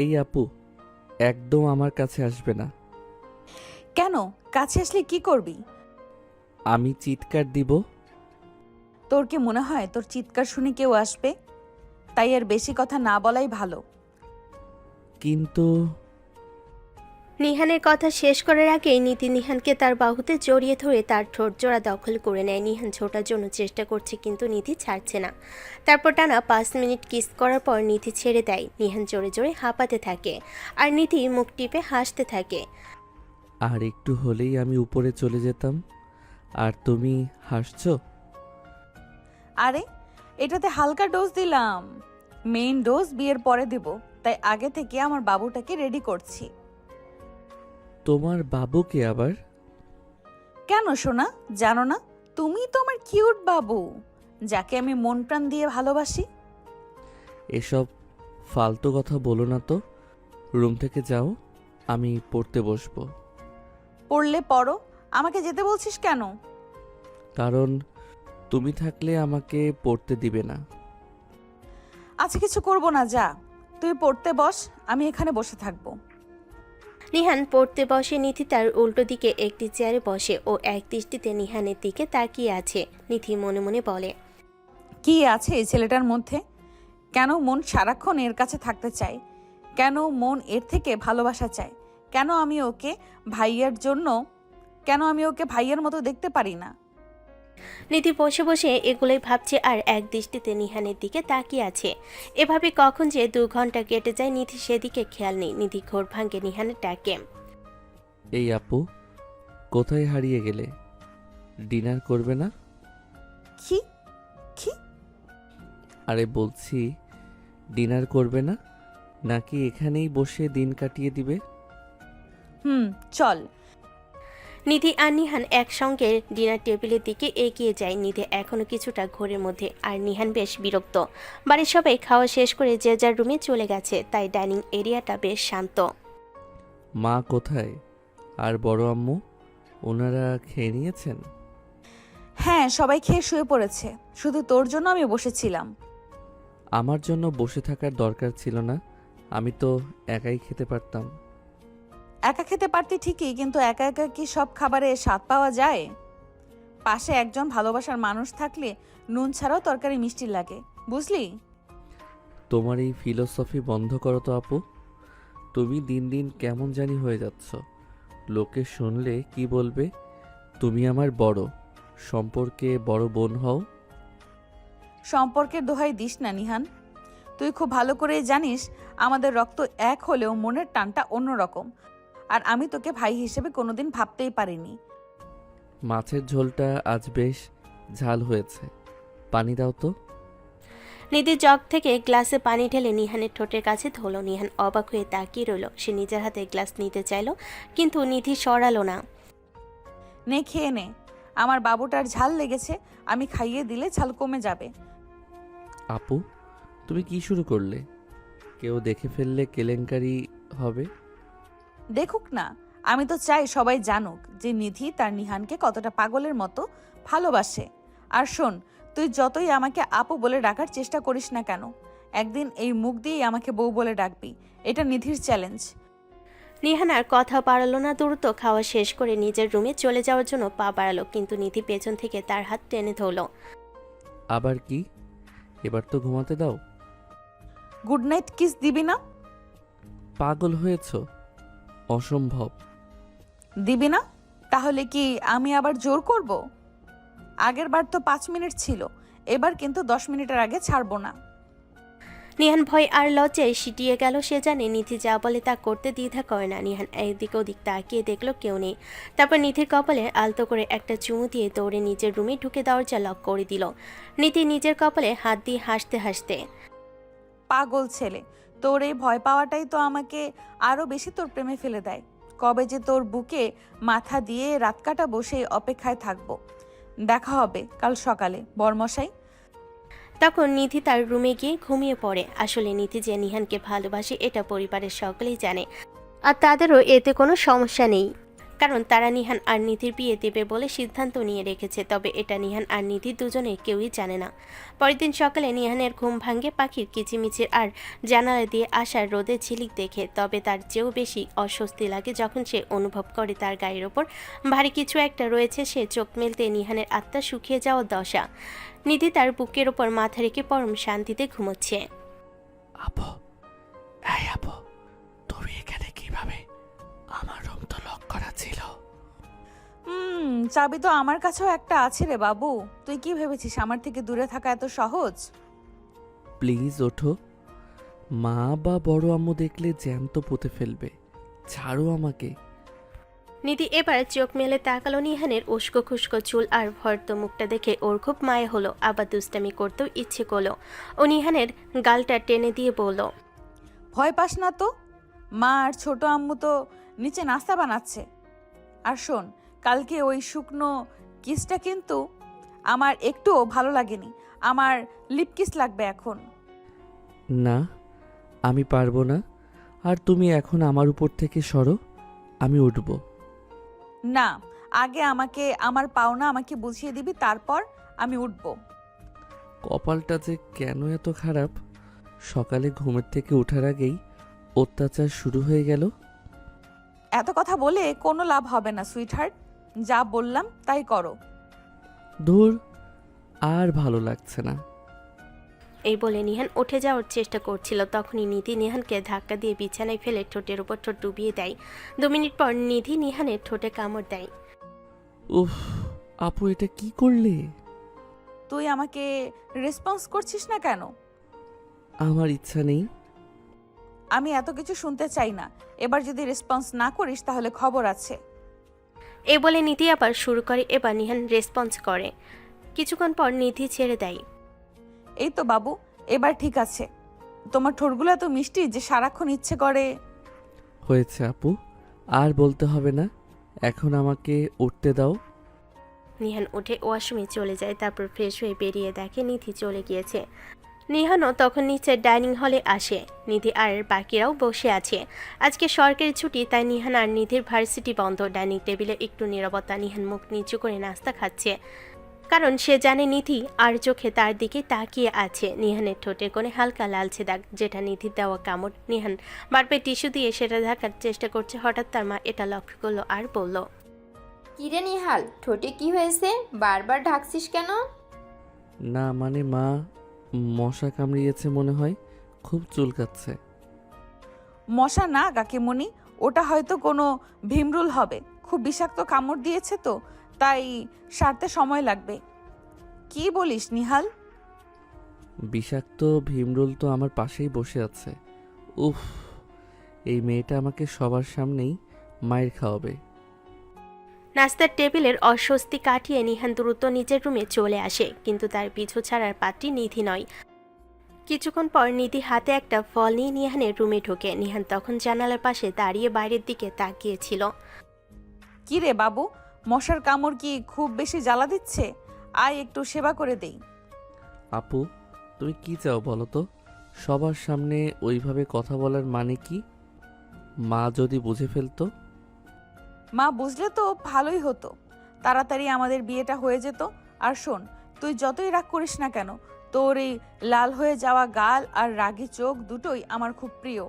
এই আপু, একদম আমার কাছে আসবে না। কেন? কাছে আসলে কি করবি? আমি চিৎকার দিব। তোর কি মনে হয় তোর চিৎকার শুনে কেউ আসবে? তাই আর বেশি কথা না বলাই ভালো। কিন্তু নিহানের কথা শেষ করার আগেই নীতি নিহানকে তার বাহুতে জড়িয়ে ধরে তার ঠোঁট জোড়া দখল করে নেয়। নিহান ছোটার জন্য চেষ্টা করছে কিন্তু নিধি ছাড়ছে না। তারপর টানা 5 মিনিট কিস করার পর নিধি ছেড়ে দেয়। নিহান জোরে জোরে হাঁপাতে থাকে আর নিধি মুখ টিপে হাসতে থাকে। আর একটু হলেই আমি উপরে চলে যেতাম, আর তুমি হাসছো। আরে, এটাতে হালকা ডোজ দিলাম। মেইন ডোজ বিয়ের পরে দেব, তাই আগে থেকে আমার বাবুটাকে রেডি করছি। তোমার বাবুকে আবার? কেন সোনা, জানো না? তুমি তো আমার কিউট বাবু, যাকে আমি মন প্রাণ দিয়ে ভালোবাসি। এসব ফালতু কথা বলো না তো। রুম থেকে যাও, আমি পড়তে বসবো। পড়লে পড়ো, আমাকে যেতে বলছিস কেন? কারণ তুমি থাকলে আমাকে পড়তে দিবে না। আচ্ছা, কিছু করব না, যা তুই পড়তে বস, আমি এখানে বসে থাকবো। নিহান পড়তে বসে। নিধি তার উল্টো দিকে একটি চেয়ারে বসে ও এক দৃষ্টিতে নিহানের দিকে তাকিয়ে আছে। নিধি মনে মনে বলে, কি আছে এই ছেলেটার মধ্যে? কেন মন সারাক্ষণ এর কাছে থাকতে চায়? কেন মন এর থেকে ভালোবাসা চায়? কেন আমি ওকে ভাইয়ের মতো দেখতে পারি না? নিধি বসে বসে এগুলোই ভাবছে আর এক দৃষ্টিতে নিহানের দিকে তাকিয়ে আছে। এভাবে কখন যে 2 ঘন্টা কেটে যায় নিধি সেদিকে খেয়াল নেই। নিধি ঘোর ভাঙে নিহানের ডাকে। এই আপু, কোথায় হারিয়ে গেলে? ডিনার করবে না? কি কি? আরে বলছি, ডিনার করবে না, নাকি এখানেই বসে দিন কাটিয়ে দিবে? চল। নিধি আর নিহান একসঙ্গে ডিনার টেবিলের দিকে এগিয়ে যায়। নিধি এখনো কিছুটা ঘোরের মধ্যে আর নিহান বেশ বিরক্ত। বাড়ির সবাই খাওয়া শেষ করে যে যার রুমে চলে গেছে, তাই ডাইনিং এরিয়াটা বেশ শান্ত। মা কোথায়? আর বড় আম্মু, ওনারা খেয়ে নিয়েছেন? হ্যাঁ, সবাই খেয়ে শুয়ে পড়েছে, শুধু তোর জন্য আমি বসেছিলাম। আমার জন্য বসে থাকার দরকার ছিল না, আমি তো একাই খেতে পারতাম। একা খেতে পারতি ঠিকই, কিন্তু একা একা কি সব খাবারে স্বাদ পাওয়া যায়? পাশে একজন ভালোবাসার মানুষ থাকলে নুন ছাড়াও তরকারি মিষ্টি লাগে, বুঝলি? তোমার এই ফিলোসফি বন্ধ করো তো আপু। তুমি দিন দিন কেমন জানি হয়ে যাচ্ছ। লোকে শুনলে কি বলবে? তুমি আমার বড়, সম্পর্কে বড় বোন হও। সম্পর্কের দোহাই দিস না নিহান। তুই খুব ভালো করেই জানিস আমাদের রক্ত এক হলেও মনের টানটা অন্যরকম। আর আমি তোকে ভাই হিসেবে কোনোদিন ভাবতেই পারিনি। মাছের ঝোলটা আজ বেশ ঝাল হয়েছে, পানি দাও তো। নিধি জগ থেকে গ্লাসে পানি ঢেলে নিহানের ঠোঁটের কাছে ধরল। নিহান অবাক হয়ে তাকিয়ে রইল। সে নিজের হাতে গ্লাস নিতে চাইল, কিন্তু নিধি সরালো না। নে, খেয়ে নে। আমার বাবুটার ঝাল লেগেছে, আমি খাইয়ে দিলে ঝাল কমে যাবে। আপু, তুমি কি শুরু করলে? কেউ দেখে ফেললে কেলেঙ্কারি হবে। দেখুক না, আমি তো চাই সবাই জানুক যে নিধি তার নিহানকে কতটা পাগলের মতো ভালোবাসে। আর শোন, তুই যতই আমাকে আপু বলে ডাকার চেষ্টা করিস না কেন, একদিন এই মুখ দিয়েই আমাকে বউ বলে ডাকবি। এটা নিধির চ্যালেঞ্জ। নিহান আর কথা বাড়ালো না। দ্রুত খাওয়া শেষ করে নিজের রুমে চলে যাওয়ার জন্য পা বাড়ালো, কিন্তু নিধি পেছন থেকে তার হাত টেনে ধরল। আবার কি? এবার তো ঘুমাতে দাও। গুড নাইট কিস দিবি না? পাগল হয়েছ? অসম্ভব। দিবি না? তাহলে কি আমি আবার জোর করব? আগের বার তো 5 মিনিট ছিল, এবার কিন্তু 10 মিনিটের আগে ছাড়বো না। নিহান ভয় আর লজ্জায় সিটিয়ে গেল। সে জানে নিধি যা বলে তা করতে দ্বিধা করে না। নিহান এদিক ওদিক তাকিয়ে দেখলো কেউ নেই। তারপর নিধির কপালে আলতো করে একটা চুমু দিয়ে দৌড়ে নিজের রুমে ঢুকে দরজা লক করে দিল। নিধি নিজের কপালে হাত দিয়ে হাসতে হাসতে, পাগল ছেলে, তোর এই ভয় পাওয়াটাই তো আমাকে আরো বেশি তোর প্রেমে ফেলে দেয়। কবে যে তোর বুকে মাথা দিয়ে রাত কাটাবো সেই অপেক্ষায় থাকবো। দেখা হবে কাল সকালে, বরমশাই। তখন নিধি তার রুমে গিয়ে ঘুমিয়ে পড়ে। আসলে নিধি যে নিহানকে ভালোবাসে এটা পরিবারের সকলেই জানে, আর তাদেরও এতে কোনো সমস্যা নেই। কারণ তারা নিহান আর নিধির বিয়ে দেবে বলে সিদ্ধান্ত নিয়ে রেখেছে। তবে এটা নিহান আর নিধি দুজনে কেউই জানে না। পরের দিন সকালে নিহানের ঘুম ভাঙে পাখির কিচিমিচির আর জানালা দিয়ে আসার রোদের ঝিলিক দেখে। তবে তার চেয়েও বেশি অস্বস্তি লাগে যখন সে অনুভব করে তার গায়ের ওপর ভারী কিছু একটা রয়েছে। সে চোখ মেলতে নিহানের আত্মা শুকিয়ে যাওয়ার দশা। নিধি তার বুকের ওপর মাথা রেখে পরম শান্তিতে ঘুমোচ্ছে। আপু, এই আপু, তুমি এখানে কিভাবে? আমার রুম তো লক করা ছিল। চাবি তো আমার কাছেও একটা আছে রে বাবু। তুই কি ভেবেছিস আমার থেকে দূরে থাকা এত সহজ? প্লিজ ওঠো, মা বা বড় আম্মু দেখলে জ্যান্ত পুঁতে ফেলবে। ছাড়ো আমাকে। নিধি এবার চোখ মেলে তাকালো নিহানের উস্কো খুস্কো চুল আর ভর্ত মুখটা দেখে ওর খুব মায়া হলো। আবার দুষ্টামি করতেও ইচ্ছে করলো। ও নিহানের গালটা টেনে দিয়ে বলল, ভয় পাস না তো, মা আর ছোট আম্মু তো নিচে নাস্তা বানাচ্ছে। আর শোন, কালকে ওই শুকনো কিসটা কিন্তু আমার একটুও ভালো লাগেনি। আমার লিপ কিস লাগবে এখন। না, আমি পারবো না। আর তুমি এখন আমার উপর থেকে সরো, আমি উঠব। না, আগে আমাকে আমার পাওনা আমাকে বুঝিয়ে দিবি, তারপর আমি উঠব। কপালটা যে কেন এত খারাপ, সকালে ঘুমের থেকে ওঠার আগেই অত্যাচার শুরু হয়ে গেল। এত কথা বলে কোনো লাভ হবে না সুইটহার্ট, যা বললাম তাই করো। ধুর, আর ভালো লাগছে না। এই বলে নিহান উঠে যাওয়ার চেষ্টা করছিল। তখনই নিধি নিহানকে ধাক্কা দিয়ে বিছানায় ফেলে ঠোঁটের উপর ঠোঁট ডুবিয়ে দেয়। 2 মিনিট পর নিধি নিহানের ঠোঁটে কামড় দেয়। উফ, আপু এটা কি করলে? তুই আমাকে রেসপন্স করছিস না কেন? আমার ইচ্ছা নেই। আমি এত কিছু শুনতে চাই না। এবার যদি রেসপন্স না করিস তাহলে খবর আছে। এই বলে নিধি আবার শুরু করে। এবার নিহান রেসপন্স করে। কিছুক্ষণ পর নিধি ছেড়ে দেয়। এই তো বাবু, এবার ঠিক আছে। তোমার ঠোঁটগুলো এত মিষ্টি যে সারাক্ষণ ইচ্ছে করে। হয়েছে আপু, আর বলতে হবে না। এখন আমাকে উঠতে দাও। নিহান উঠে ওয়াশরুমে চলে যায়। তারপর ফ্রেশ হয়ে বেরিয়ে দেখে নিধি চলে গিয়েছে। নিহানও তখন নিচে ডাইনিং হলে আসে। নিধি আর বাকিরাও বসে আছে। আজকে সরকারি ছুটি, তাই নিহান আর নিধির ভার্সিটি বন্ধ। ডাইনিং টেবিলে একটু নীরবতা। নিহান মুখ নিচু করে নাস্তা খাচ্ছে, কারণ সে জানে নিধি আর চোখে তার দিকে তাকিয়ে আছে। নিহানের ঠোঁটের কোণে হালকা লালচে দাগ, যেটা নিধির দেওয়া কামড়। নিহান বারবার টিস্যু দিয়ে সেটা ঢাকার চেষ্টা করছে। হঠাৎ তার মা এটা লক্ষ্য করলো আর বলল, কিরে নিহাল, ঠোঁটে কি হয়েছে? বারবার ঢাকছিস কেন? না মানে মা, মশা কামড়িয়েছে মনে হয়, খুব চুলকাচ্ছে। মশা না কাকিমণি, ওটা হয়তো কোনো ভীমরুল হবে। খুব বিষাক্ত কামড় দিয়েছে তো, তাই সারতে সময় লাগবে। কি বলিস নিহাল? বিষাক্ত ভীমরুল তো আমার পাশেই বসে আছে। উফ, এই মেয়েটা আমাকে সবার সামনেই মায়ের খাওয়াবে। নাস্তার টেবিলের অস্বস্তি কাটিয়ে নিহান দ্রুত নিজের রুমে চলে আসে, কিন্তু তার পিছু ছাড়ার পাত্রী নিধি নয়। কিছুক্ষণ পর নিধি হাতে একটা ফল নিয়ে নিহানের রুমে ঢোকে। নিহান তখন জানালার পাশে দাঁড়িয়ে বাইরের দিকে তাকিয়েছিল। কি রে বাবু, মশার কামড় কি খুব বেশি জ্বালা দিচ্ছে? আয় একটু সেবা করে দেই। আপু, তুমি কি চাও বলো তো? সবার সামনে ওইভাবে কথা বলার মানে কি? মা যদি বুঝে ফেলতো? মা বুঝলে তো ভালোই হতো, তাড়াতাড়ি আমাদের বিয়েটা হয়ে যেত। আর শোন, তুই যতই রাগ করিস না কেন, তোর এই লাল হয়ে যাওয়া গাল আর রাগী চোখ দুটোই আমার খুব প্রিয়।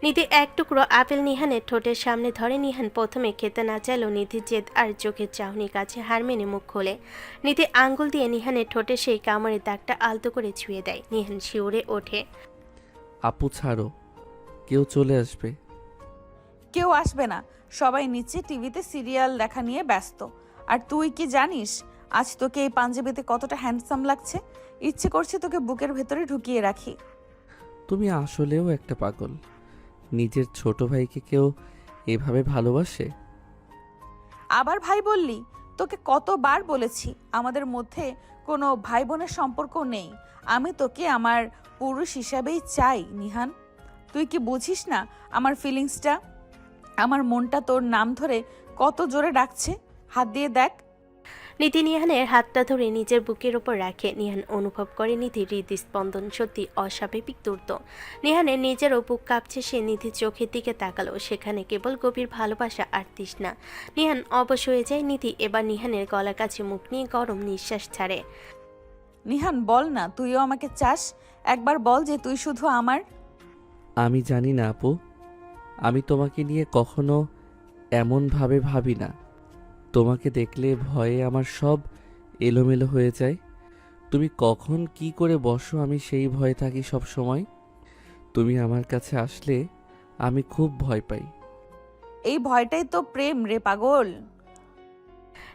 নিধি এক টুকরো আপেল নিহানের ঠোঁটের সামনে ধরে। নিহান প্রথমে খেতে না চাইলেও নিধির জেদ আর চোখের চাহনির কাছে হার মেনে মুখ খোলে। নিধি আঙ্গুল দিয়ে নিহানের ঠোঁটে সেই কামড়ের দাগটা আলতো করে ছুঁয়ে দেয়। নিহান শিউরে ওঠে। আপু ছাড়ো, কেউ চলে আসবে। কেউ আসবে না, সবাই নিচে টিভিতে সিরিয়াল দেখা নিয়ে ব্যস্ত। আর তুই কি জানিস আজ তোকে এই পাঞ্জাবিতে কতটা হ্যান্ডসাম লাগছে? ইচ্ছে করছে তোকে বুকের ভেতরে ঢুকিয়ে রাখি। তুমি আসলেও একটা পাগল। নিজের ছোট ভাইকে কেউ এভাবে ভালোবাসে? আবার ভাই বললি? তোকে কতবার বলেছি আমাদের মধ্যে কোনো ভাই বোনের সম্পর্ক নেই। আমি তোকে আমার পুরুষ হিসাবেই চাই নিহান। তুই কি বুঝিস না আমার ফিলিংসটা? আমার মনটা তোর নাম ধরে কত জোরে ডাকছে। হাত দিয়ে দেখ। নিধি নিহানের হাতটা ধরে নিজের বুকের ওপর রাখে। নিহান অনুভব করে নিধির হৃদস্পন্দন সত্যি অস্বাভাবিক দ্রুত। নিহানের নিজেরও বুক কাঁপছে। সে নিধির চোখের দিকে তাকালো, সেখানে কেবল গভীর ভালোবাসা আর তৃষ্ণা। নিহান অবশ হয়ে যায়। নিধি এবার নিহানের গলার কাছে মুখ নিয়ে গরম নিঃশ্বাস ছাড়ে। নিহান বল না, তুইও আমাকে চাস। একবার বল যে তুই শুধু আমার। আমি জানি না আপু, আমি তোমাকে নিয়ে কখনো এমনভাবে ভাবি না। তোমাকে দেখলে ভয়ে আমার সব এলোমেলো হয়ে যায়। তুমি কখন কি করে বসো আমি সেই ভয়ে থাকি সব সময়। তুমি আমার কাছে আসলে আমি খুব ভয় পাই। এই ভয়টাই তো প্রেম রে পাগল।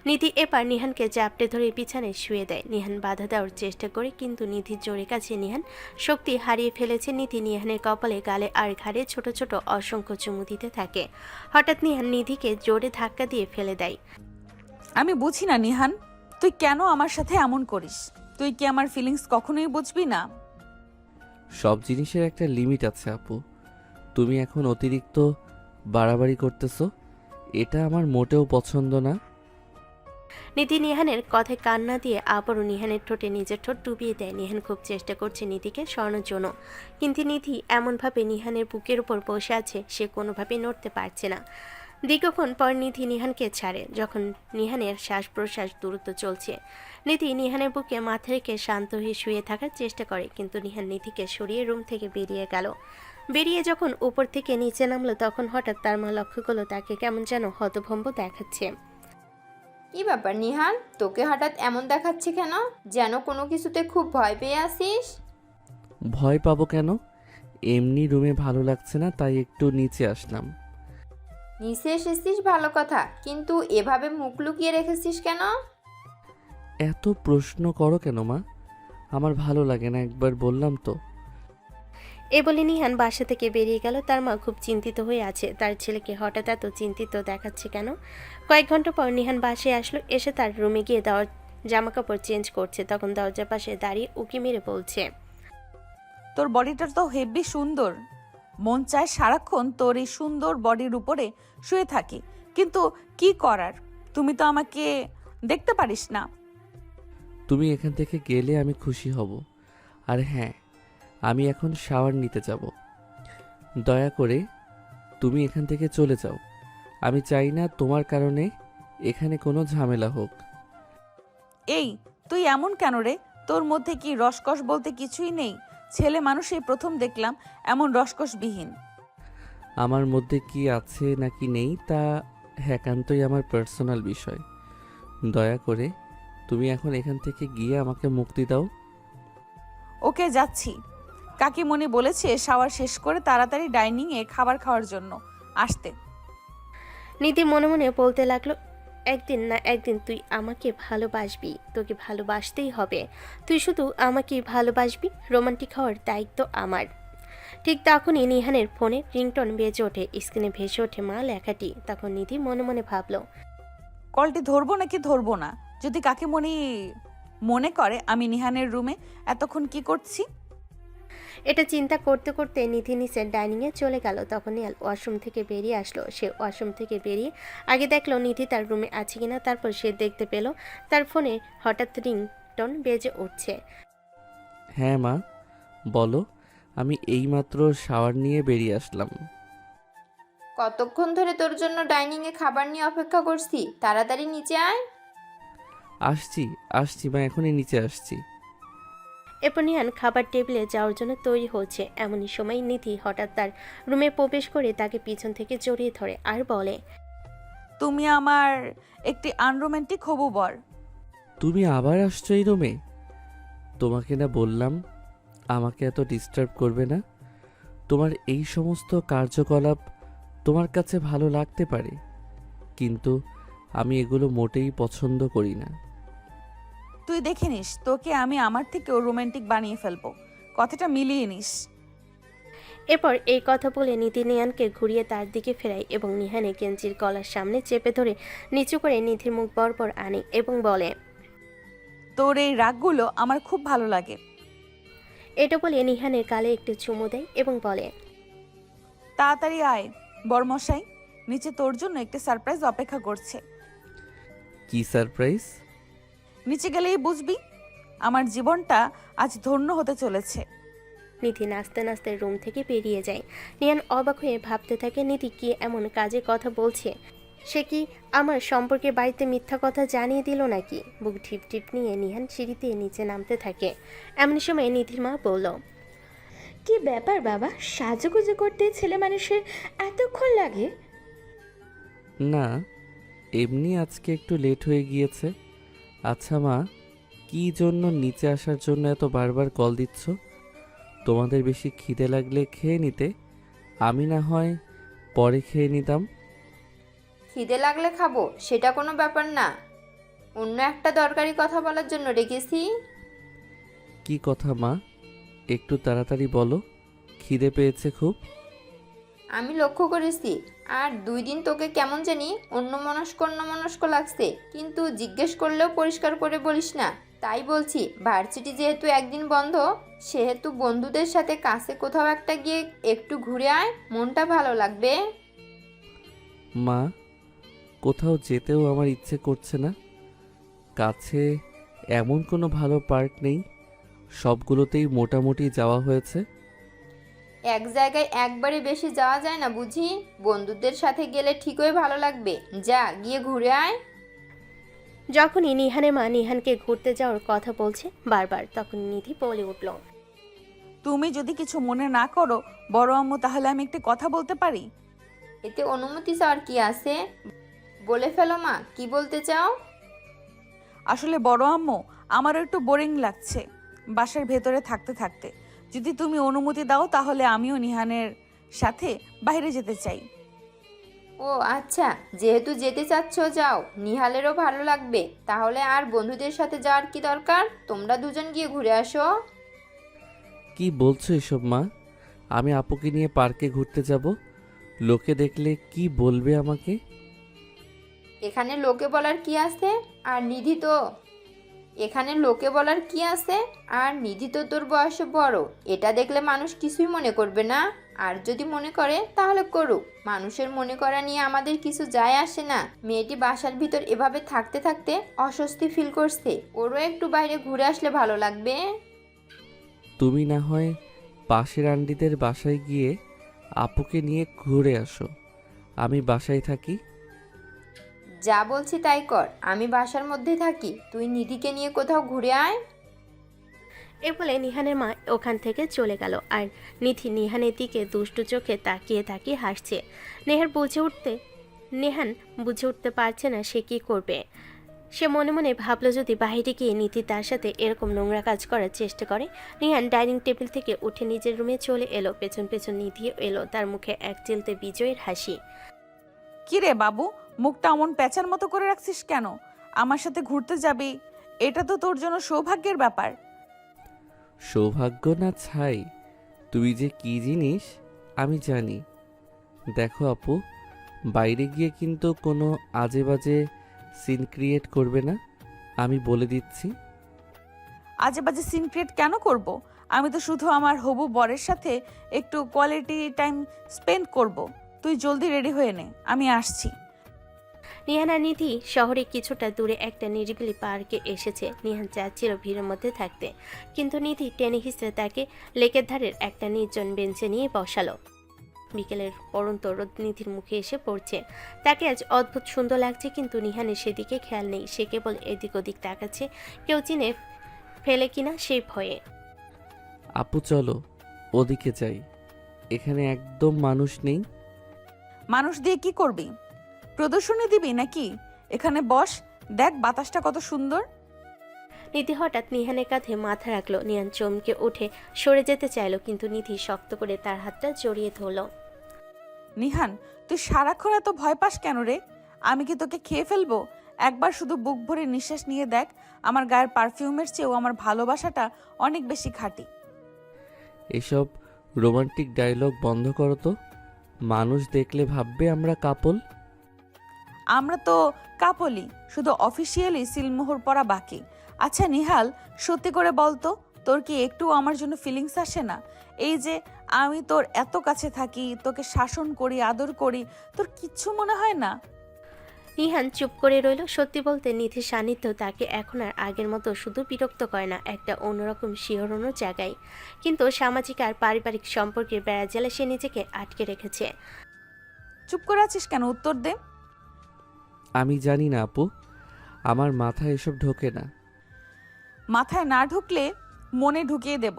নিধি এবার নিহানকে চাপটে ধরে বিছানায় শুয়ে দেয়। নিহান বাধা দেওয়ার চেষ্টা করে, কিন্তু নিধির জোরে কাছে নিহান শক্তি হারিয়ে ফেলেছে। নিধি নিহানের কপালে, গালে আর ঘাড়ে ছোট ছোট অসংখ্য চুমু দিতে থাকে। হঠাৎ নিহান নিধিকে জোরে ধাক্কা দিয়ে ফেলে দেয়। আমি বুঝি না নিহান, তুই কেন আমার সাথে এমন করিস? তুই কি আমার ফিলিংস কখনোই বুঝবি না? সব জিনিসের একটা লিমিট আছে আপু। তুমি এখন অতিরিক্ত বাড়াবাড়ি করতেছো, এটা আমার মোটেও পছন্দ না। নিধি নিহানের কথায় কান না দিয়ে আবারও নিহানের ঠোঁটে নিজের ঠোঁট ডুবিয়ে দেয়। নিহান খুব চেষ্টা করছে নিধিকে সরানোর জন্য, কিন্তু নিধি এমনভাবে নিহানের বুকের উপর বসে আছে, সে কোনোভাবেই নড়তে পারছে না। দীর্ঘক্ষণ পর নিধি নিহানকে ছাড়ে, যখন নিহানের শ্বাস প্রশ্বাস দ্রুত চলছে। নিধি নিহানের বুকে মাথা রেখে শান্ত হয়ে শুয়ে থাকার চেষ্টা করে, কিন্তু নিহান নিধিকে সরিয়ে রুম থেকে বেরিয়ে গেল। বেরিয়ে যখন উপর থেকে নিচে নামলো, তখন হঠাৎ তার মা লক্ষ্য করলো তাকে কেমন যেন হতভম্ব দেখাচ্ছে। কি ব্যাপার নিহাল, তোকে হঠাৎ এমন দেখাচ্ছে কেন? যেন কোনো কিছুতে খুব ভয় পেয়ে আসিস। ভয় পাবো কেন? এমনি রুমে ভালো লাগছে না, তাই একটু নিচে আসলাম। নিচে এসেছিস ভালো কথা, কিন্তু এভাবে মুখ লুকিয়ে রেখেছিস কেন? এত প্রশ্ন করো কেন মা? আমার ভালো লাগে না, একবার বললাম তো। এ বলে নিহান বাসা থেকে বেরিয়ে গেল। তার মা খুব চিন্তিত হয়ে আছে, তার ছেলেকে হঠাৎ এত চিন্তিত দেখাচ্ছে কেন। কয়েক ঘন্টা পর নিহান বাসায় আসলো। এসে তার রুমে গিয়ে দেওয়ার জামা কাপড় চেঞ্জ করছে, তখন দরজার পাশে দাঁড়িয়ে উকি মেরে বলছে, তোর বডিটা তো হেব্বি সুন্দর। মন চায় সারাক্ষণ তোর এই সুন্দর বডির উপরে শুয়ে থাকি, কিন্তু কি করার, তুমি তো আমাকে দেখতে পারিস না। তুমি এখান থেকে গেলে আমি খুশি হব। আর হ্যাঁ, আমি এখন শাওয়ার নিতে যাব। দয়া করে তুমি এখান থেকে চলে যাও। আমি চাই না তোমার কারণে এখানে কোনো ঝামেলা হোক। এই তুই এমন কেন রে? তোর মধ্যে কি রসকস বলতে কিছুই নেই? ছেলে মানুষ এই প্রথম দেখলাম এমন রসকসবিহীন। আমার মধ্যে কি আছে নাকি নেই তা একান্তই আমার পার্সোনাল বিষয়। দয়া করে তুমি এখন এখান থেকে গিয়ে আমাকে মুক্তি দাও। ওকে, যাচ্ছি। কাকিমণি বলেছে শাওয়ার শেষ করে তাড়াতাড়ি ডাইনিংয়ে খাবার খাওয়ার জন্য আসতে। নিধি মনে মনে বলতে লাগলো, একদিন না একদিন তুই আমাকে ভালোবাসবি, তোকে ভালোবাসতেই হবে। তুই শুধু আমাকেই ভালোবাসবি, রোমান্টিক হওয়ার দায়িত্ব আমার। ঠিক তখনই নিহানের ফোনে রিংটন বেজে ওঠে। স্ক্রিনে ভেসে ওঠে মা লেখাটি। তখন নিধি মনে মনে ভাবলো, কলটি ধরবো নাকি ধরবো না? যদি কাকিমণি মনে করে আমি নিহানের রুমে এতক্ষণ কি করছি। এটা চিন্তা করতে করতে নিধি নিচের ডাইনিংয়ে চলে গেল। তখন নিহাল ওয়াশরুম থেকে বেরিয়ে আসলো। সে ওয়াশরুম থেকে বেরিয়ে আগে দেখলো নিধি তার রুমে আছে কিনা। তারপর সে দেখতে পেল তার ফোনে হঠাৎ রিংটন বেজে উঠছে। হ্যাঁ মা, বলো। আমি এইমাত্র শাওয়ার নিয়ে বেরিয়ে আসলাম। কতক্ষণ ধরে তোর জন্য ডাইনিংয়ে খাবার নিয়ে অপেক্ষা করছি, তাড়াতাড়ি নিচে আয়। আসছি আসছি মা, এখনই নিচে আসছি। এরপর নিহান খাবার টেবিলে যাওয়ার জন্য তৈরি হচ্ছে। এমনই সময় নিধি হঠাৎ তার রুমে প্রবেশ করে তাকে পিছন থেকে জড়িয়ে ধরে আর বলে, তুমি আমার একটি আনরোম্যান্টিক হবু বর। তুমি আবার আসছো এই রুমে? তোমাকে না বললাম আমাকে এত ডিস্টার্ব করবে না। তোমার এই সমস্ত কার্যকলাপ তোমার কাছে ভালো লাগতে পারে, কিন্তু আমি এগুলো মোটেই পছন্দ করি না। তুই দেখে নিস, তোকে আমি আমার থেকেও রোমান্টিক বানিয়ে ফেলবো। কথাটা মিলিয়ে নিস। এরপর এই কথা বলে নিধি নিহানকে ঘুরিয়ে তার দিকে ফেরায় এবং নিহানে গেঞ্জির গলার সামনে চেপে ধরে নিচু করে নিধির মুখ বরাবর আনে এবং বলে, তোর এই রাগগুলো আমার খুব ভালো লাগে। এটা বলে নিহানের গালে একটু চুমু দেয় এবং বলে, তাড়াতাড়ি আয় বরমশাই, নিচে তোর জন্য একটা সারপ্রাইজ অপেক্ষা করছে। কি সারপ্রাইজ? নিচে গেলেই বুঝবি আমার জীবনটা আজ ধন্য হতে চলেছে। নিধি নাচতে নাচতে রুম থেকে বেরিয়ে যায়। নিহান অবাক হয়ে ভাবতে থাকে নিধি কি এমন কাজে কথা বলছে, সে কি আমার সম্পর্কে বাড়িতে মিথ্যা কথা জানিয়ে দিল নাকি। বুক ঢিপ ঢিপ নিয়ে নিহান সিঁড়িতে নিচে নামতে থাকে। এমন সময় নিধির মা বলল, কি ব্যাপার বাবা, সাজুগুজু করতে ছেলে মানুষের এতক্ষণ লাগে? না, এমনি আজকে একটু লেট হয়ে গিয়েছে। আচ্ছা মা, কী জন্য নিচে আসার জন্য এত বারবার কল দিচ্ছ? তোমাদের বেশি খিদে লাগলে খেয়ে নিতে, আমি না হয় পরে খেয়ে নিতাম। খিদে লাগলে খাবো সেটা কোনো ব্যাপার না, অন্য একটা দরকারি কথা বলার জন্য ডেকেছি। কি কথা মা, একটু তাড়াতাড়ি বলো, খিদে পেয়েছে খুব। আমি লক্ষ্য করেছি আর 2 দিন তোকে কেমন জানি অন্যমনস্ক লাগছে, কিন্তু জিজ্ঞেস করলেও পরিষ্কার করে বলিস না। তাই বলছি, ভার্সিটি যেহেতু একদিন বন্ধ, সেহেতু বন্ধুদের সাথে কাছে কোথাও একটা গিয়ে একটু ঘুরে আয়, মনটা ভালো লাগবে। মা, কোথাও যেতেও আমার ইচ্ছে করছে না। কাছে এমন কোনো ভালো পার্ক নেই, সবগুলোতেই মোটামুটি যাওয়া হয়েছে। এক জায়গায় একবারে বেশি যাওয়া যায় না বুঝি, বন্ধুদের সাথে গেলে ঠিকই ভালো লাগবে, যা গিয়ে ঘুরে আয়। যখনই নিহানের মা নিহানকে ঘুরতে যাওয়ার কথা বলছে বারবার, তখন নিধি বলে উঠল, তুমি যদি কিছু মনে না করো বড় আম্মু, তাহলে আমি একটি কথা বলতে পারি? এতে অনুমতি চাওয়ার কি আছে, বলে ফেলো মা, কি বলতে চাও? আসলে বড় আম্মু, আমারও একটু বোরিং লাগছে বাসার ভেতরে থাকতে থাকতে। যদি তুমি অনুমতি দাও তাহলে আমিও নিহানের সাথে বাইরে যেতে চাই। ও আচ্ছা, যেহেতু যেতে চাচ্ছ যাও, নিহালেরও ভালো লাগবে। তাহলে আর বন্ধুদের সাথে যাওয়ার কি দরকার, তোমরা দুজন গিয়ে ঘুরে আসো। কি বলছো এসব মা? আমি আপুকে নিয়ে পার্কে ঘুরতে যাব, লোকে দেখলে কি বলবে আমাকে? এখানে লোকে বলার কি আছে, আর নিধি তো এখানে লোকে বলার কি আছে, আর নিধি তো তোর বয়সে বড়, এটা দেখলে মানুষ কিছুই মনে করবে না। আর যদি মনে করে তাহলে করুক, মানুষের মনে করা নিয়ে আমাদের কিছু যায় আসে না। মেয়েটি বাসার ভিতর এভাবে থাকতে থাকতে অস্বস্তি ফিল করছে, ওরও একটু বাইরে ঘুরে আসলে ভালো লাগবে। তুমি না হয় পাশের আন্টিদের বাসায় গিয়ে আপুকে নিয়ে ঘুরে আসো, আমি বাসায় থাকি। যা বলছি তাই কর, আমি বাসার মধ্যে থাকি, তুই নিধিকে নিয়ে কোথাও ঘুরে আয়। এ বলে নিহানের মা ওখান থেকে চলে গেল। আর নিধি নিহানের দিকে দুষ্টু চোখে তাকিয়ে তাকিয়ে হাসছে। নেহান বুঝে উঠতে পারছে না সে কি করবে। সে মনে মনে ভাবলো যদি বাইরে গিয়ে নিধি তার সাথে এরকম নোংরা কাজ করার চেষ্টা করে। নিহান ডাইনিং টেবিল থেকে উঠে নিজের রুমে চলে এলো। পেছন পেছন নিধিও এলো, তার মুখে এক চিলতে বিজয়ের হাসি। কি রে বাবু, মুখটা অমন প্যাঁচার মতো করে রাখছিস কেন? আমার সাথে ঘুরতে যাবি, এটা তো তোর জন্য সৌভাগ্যের ব্যাপার। সৌভাগ্য না ছাই, তুই যে কি জিনিস আমি জানি। দেখো আপু, বাইরে গিয়ে কিন্তু কোনো আজে বাজে সিন ক্রিয়েট করবে না, আমি বলে দিচ্ছি। আজে বাজে সিন ক্রিয়েট কেন করব? আমি তো শুধু আমার হবু বরের সাথে একটু কোয়ালিটি টাইম স্পেন্ড করব। তুই জলদি রেডি হয়ে নে, আমি আসছি। নিহান আর নিধি শহরে কিছুটা দূরে একটা নিরিবিলি পার্কে এসেছে। নিহান চাচ্ছিল ভিড়ের মধ্যে থাকতে, কিন্তু নিধি টেনে হিসেবে তাকে লেকের ধারের একটা নির্জন বেঞ্চে নিয়ে বসালো। বিকেলের পরন্ত রোদ নিধির মুখে এসে পড়ছে। তাকে আজ অদ্ভুত সুন্দর লাগছে, কিন্তু নিহানের সেদিকে খেয়াল নেই। সে কেবল এদিক ওদিক তাকাচ্ছে, কেউ চিনে ফেলে কিনা সেই ভয়ে। আপু চলো ওদিকে যাই, এখানে একদম মানুষ নেই। মানুষ দিয়ে কি করবি? প্রদর্শনী দিবি নাকি? এখানে বস, দেখ বাতাসটা কত সুন্দর। নিধি হঠাৎ নিহানের কাঁধে মাথা রাখলো। নিহান চমকে উঠে সরে যেতে চাইলো, কিন্তু নিধি শক্ত করে তার হাতটা জড়িয়ে ধরলো। নিহান, তুই সারাক্ষণ এত ভয় পাস কেন রে? আমি কি তোকে খেয়ে ফেলবো? একবার শুধু বুক ভরে নিঃশ্বাস নিয়ে দেখ, আমার গায়ের পারফিউমের চেয়েও আমার ভালোবাসাটা অনেক বেশি খাঁটি। এসব রোমান্টিক ডায়লগ বন্ধ করো তো, মানুষ দেখলে ভাববে আমরা কাপল। আমরা তো কাপলি, শুধু অফিসিয়ালি সিলমোহর পরা বাকি। আচ্ছা নিহাল, সত্যি করে বলতো, তোর কি একটু আমার জন্য ফিলিংস আসে না? এই যে আমি তোর এত কাছে থাকি, তোকে শাসন করি, আদর করি, তোর কিচ্ছু মনে হয় না? নিহান চুপ করে রইল। সত্যি বলতে নিধির সান্নিধ্য তাকে এখন আর আগের মতো শুধু বিরক্ত করে না, একটা অন্যরকম শিহরণও জাগায়। কিন্তু সামাজিক আর পারিবারিক সম্পর্কের বেড়াজালে সে নিজেকে আটকে রেখেছে। চুপ করে আছিস কেন? উত্তর দে। আমি জানি না আপু, আমার মাথায় এসব ঢোকে না। মাথায় না ঢুকলে মনে ঢুকিয়ে দেব।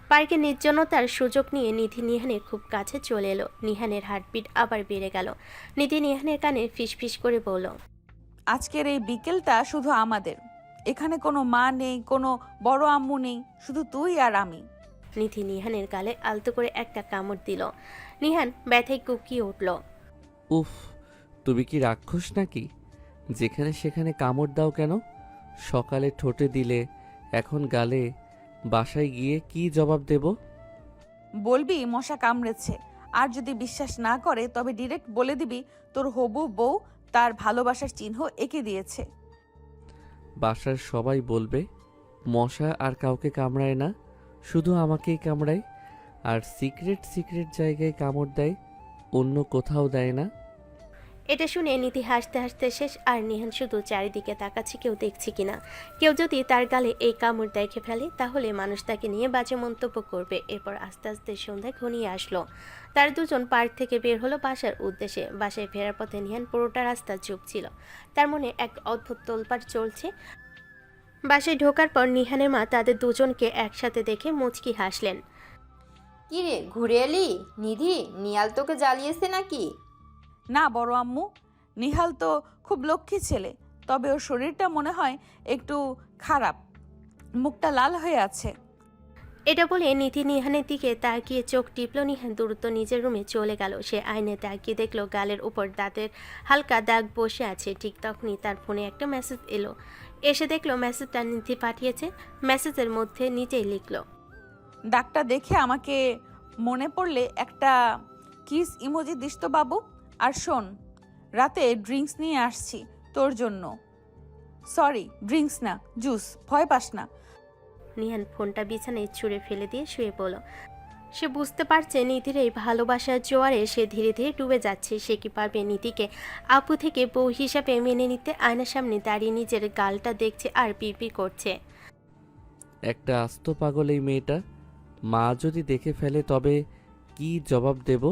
পার্কে নির্জনতার সুযোগ নিয়ে নিধি নিহানের খুব কাছে চলে এলো। নিহানের হার্টবিট আবার বেড়ে গেল। নিধি নিহানের কানে ফিসফিস করে বলল, আজকের এই বিকেলটা শুধু আমাদের। এখানে কোনো মা নেই, কোনো বড় আম্মু নেই, শুধু তুই আর আমি। নিধি নিহানের গালে আলতো করে একটা কামড় দিল। নিহান ব্যথায় কুকিয়ে উঠল। উফ, তুমি কি রাক্ষস নাকি? যেখানে সেখানে কামড় দাও কেন? সকালে ঠোঁটে দিলে, এখন গালে। বাসায় গিয়ে কি জবাব দেব? বলবি মশা কামড়েছে। আর যদি বিশ্বাস না করে তবে ডিরেক্ট বলে দিবি তোর হবু বউ তার ভালোবাসার চিহ্ন এঁকে দিয়েছে। বাসার সবাই বলবে মশা আর কাউকে কামড়ায় না, শুধু আমাকেই কামড়ায়। আর সিক্রেট সিক্রেট জায়গায় কামড় দেয়, অন্য কোথাও দেয় না। এটা শুনে নিধি হাসতে হাসতে শেষ। আর নিহান শুধু চারিদিকে তাকাচ্ছে কেউ দেখছে কিনা। কেউ যদি তার গালে এই কামড় দেখে ফেলে তাহলে মানুষ তাকে নিয়ে বাজে মন্তব্য করবে। এরপর আস্তে আস্তে সন্ধ্যা ঘনিয়ে আসলো। তার দুজন পার্ক থেকে বের হলো বাসার উদ্দেশ্যে। বাসায় ফেরার পথে নিহান পুরোটা রাস্তা চুপ ছিল। তার মনে এক অদ্ভুত তোলপাড় চলছে। বাসায় ঢোকার পর নিহানের মা তাদের দুজনকে একসাথে দেখে মুচকি হাসলেন। কি রে, ঘুরে এলি? নিধি, নিয়াল তোকে জ্বালিয়েছে নাকি? না বড় আম্মু, নিহাল তো খুব লক্ষ্মী ছেলে, তবে ওর শরীরটা মনে হয় একটু খারাপ, মুখটা লাল হয়ে আছে। এটা বলে নিধি নিহানের দিকে তাকিয়ে চোখ টিপল। নিহান দ্রুত নিজের রুমে চলে গেল। সে আয়নায় তাকিয়ে দেখলো গালের উপর দাঁতের হালকা দাগ বসে আছে। ঠিক তখনই তার ফোনে একটা মেসেজ এলো। এসে দেখলো মেসেজটা নিধি পাঠিয়েছে। মেসেজের মধ্যে নিজেই লিখলো, ডাকটা দেখে আমাকে মনে পড়লে একটা কিস ইমোজি দিস তো বাবু। আর শোন, রাতে ড্রিঙ্কস নিয়ে আসছি তোর জন্য। সরি, ড্রিঙ্কস না, জুস। ভয় পাস না। নিহান ফোনটা বিছানায় ছুঁড়ে ফেলে দিয়ে শুয়ে পড়ল। সে বুঝতে পারছে নিধির এই ভালোবাসার জোয়ারে সে ধীরে ধীরে ডুবে যাচ্ছে। সে কি পারবে নিধিকে আপু থেকে বউ হিসাবে মেনে নিতে? আয়নার সামনে দাঁড়িয়ে নিজের গালটা দেখছে আর পিড়পিড় করছে। একটা আস্ত পাগল এই মেয়েটা। মা যদি দেখে ফেলে তবে কি জবাব দেব?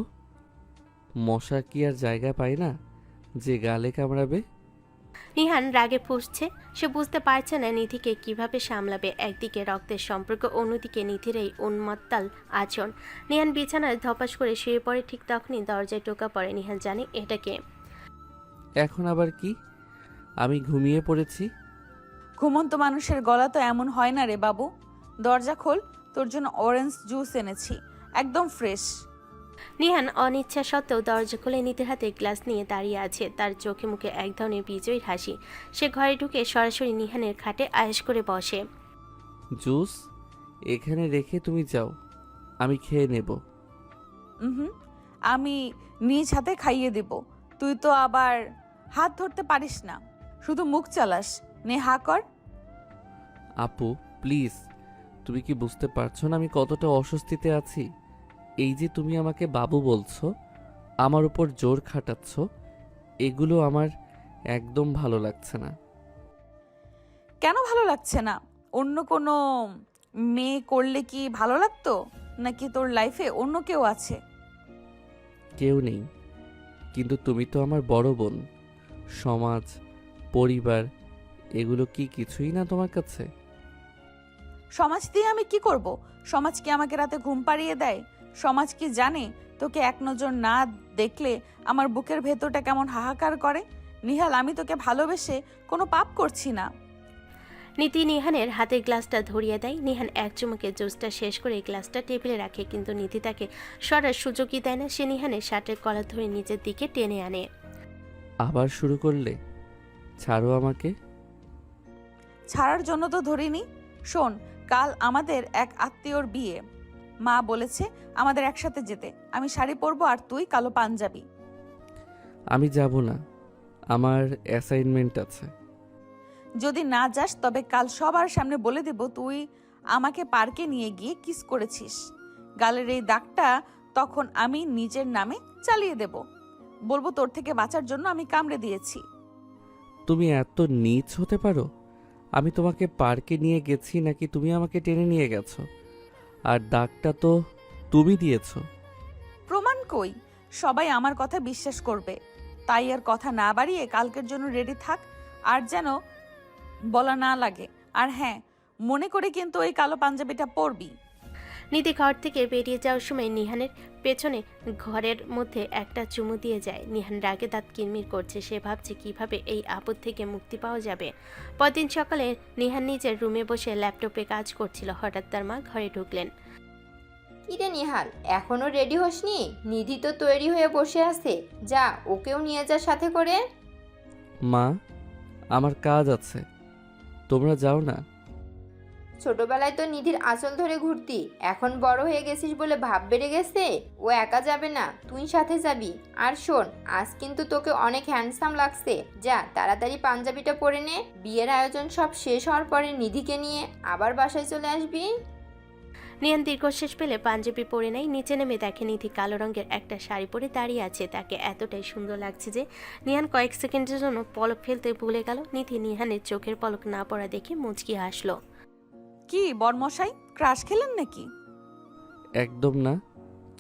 মশা কি আর জায়গা পায় না যে গালে কামড়াবে? নিহান রাগে ফুঁসছে। সে বুঝতে পারছে না নিধিকে কিভাবে সামলাবে। একদিকে রক্তের সম্পর্ক, অন্যদিকে নিধির এই উন্মত্তাল আচরণ। নিহান বিছানায় ধপাস করে শুয়ে পড়ে। ঠিক তখনই দরজায় টোকা পড়ে। নিহান জানে এটা কে। এখন আবার কি? আমি ঘুমিয়ে পড়েছি। ঘুমন্ত মানুষের গলা তো এমন হয় না রে বাবু। দরজা খোল, তোর জন্য অরেঞ্জ জুস এনেছি, একদম ফ্রেশ। নিহান অনিচ্ছা সত্ত্বেও দরজা খুলে নিধির হাতে গ্লাস নিয়ে দাঁড়িয়ে আছে। তার চোখে মুখে এক ধরনের বিজয়ীর হাসি। সে ঘরে ঢুকে সরাসরি নিহানের খাটে আয়েশ করে বসে। জুস এখানে রেখে তুমি যাও, আমি খেয়ে নেব। হুম, আমি নিজ হাতে খাইয়ে দেব। তুই তো আবার হাত ধরতে পারিস না, শুধু মুখ চালাস। নে হা কর। আপু প্লিজ, তুমি কি বুঝতে পারছো না আমি কতটা অস্বস্তিতে আছি? এই যে তুমি আমাকে বাবু বলছো, আমার উপর জোর খাটাচ্ছ, এগুলো আমার একদম ভালো লাগছে না। কেন ভালো লাগছে না? অন্য কোনো মেয়ে করলে কি ভালো লাগতো? নাকি তোর লাইফে অন্য কেউ আছে? কেউ নেই, কিন্তু তুমি তো আমার বড় বোন। সমাজ, পরিবার, এগুলো কি কিছুই না তোমার কাছে? সমাজ দিয়ে আমি কি করব? সমাজ কি আমাকে রাতে ঘুম পাড়িয়ে দেয়? সমাজ কি জানে তোকে এক নজর না দেখলে আমার বুকের ভেতরটা কেমন হাহাকার করে? নিহাল, আমি তোকে ভালোবেসে কোনো পাপ করছি না। নিধি নিহানের হাতে গ্লাসটা ধরিয়ে দেয়। নিহান এক চুমুকে জুসটা শেষ করে গ্লাসটা টেবিলে রাখে, কিন্তু নিধি তাকে সরার সুযোগই দেয় না। সে নিহানের শার্টের কলার ধরে নিজের দিকে টেনে আনে। আবার শুরু করলে? ছাড়ো আমাকে। ছাড়ার জন্য তো ধরিনি। শোন, কাল আমাদের এক আত্মীয়র বিয়ে। মা বলেছে আমাদের একসাথে যেতে। আমি শাড়ি পরবো আর তুই কালো পাঞ্জাবি। আমি যাব না, আমার অ্যাসাইনমেন্ট আছে। যদি না যাস তবে কাল সবার সামনে বলে দেব তুই আমাকে পার্কে নিয়ে গিয়ে কিস করেছিস। গালের এই দাগটা তখন আমি নিজের নামে চালিয়ে দেব। বলবো তোর থেকে বাঁচার জন্য আমি কামড়ে দিয়েছি। তুমি এত নীচ হতে পারো? আমি তোমাকে পার্কে নিয়ে গেছি নাকি তুমি আমাকে টেনে নিয়ে গেছো? আর দাগটা তো তুমি দিয়েছো। প্রমাণ কই? সবাই আমার কথা বিশ্বাস করবে। তাই আর কথা না বাড়িয়ে কালকের জন্য রেডি থাক, আর যেন বলা না লাগে। আর হ্যাঁ, মনে করে কিন্তু ওই কালো পাঞ্জাবিটা পরবি। নিধি ঘর থেকে বেরিয়ে যাওয়ার সময় নিহানের পেছনে ঘরের মধ্যে একটা চুমু দিয়ে যায়। নিহান রাগে দাঁত কিরমির করছে। সে ভাবছে কিভাবে এই আপদ থেকে মুক্তি পাওয়া যাবে। পরদিন সকালে নিহান নিজের রুমে বসে ল্যাপটপে কাজ করছিল। হঠাৎ তার মা ঘরে ঢুকলেন। কিরে নিহাল, এখনো রেডি হসনি? নিধি তো তৈরি হয়ে বসে আছে, যা ওকেও নিয়ে যা সাথে করে। মা, আমার কাজ আছে, তোমরা যাও না। ছোটবেলায় তো নিধির আঁচল ধরে ঘুরতি, এখন বড় হয়ে গেছিস বলে ভাব বেড়ে গেছে। ও একা যাবে না, তুই সাথে যাবি। আর শোন, আজ কিন্তু তোকে অনেক হ্যান্ডসাম লাগছে। যা তাড়াতাড়ি পাঞ্জাবিটা পরে নে, বিয়ের আয়োজন সব শেষ হওয়ার পরে নিধিকে নিয়ে আবার বাসায় চলে আসবি। নিহান দীর্ঘশ্বাস পেলে পাঞ্জাবি পরে নেয়। নিচে নেমে দেখে নিধি কালো রঙের একটা শাড়ি পরে দাঁড়িয়ে আছে। তাকে এতটাই সুন্দর লাগছে যে নিহান কয়েক সেকেন্ডের জন্য পলক ফেলতে ভুলে গেল। নিধি নিহানের চোখের পলক না পড়া দেখে মুচকি হাসলো। কি বরমশাই, ক্রাশ খেলেন নাকি? একদম না,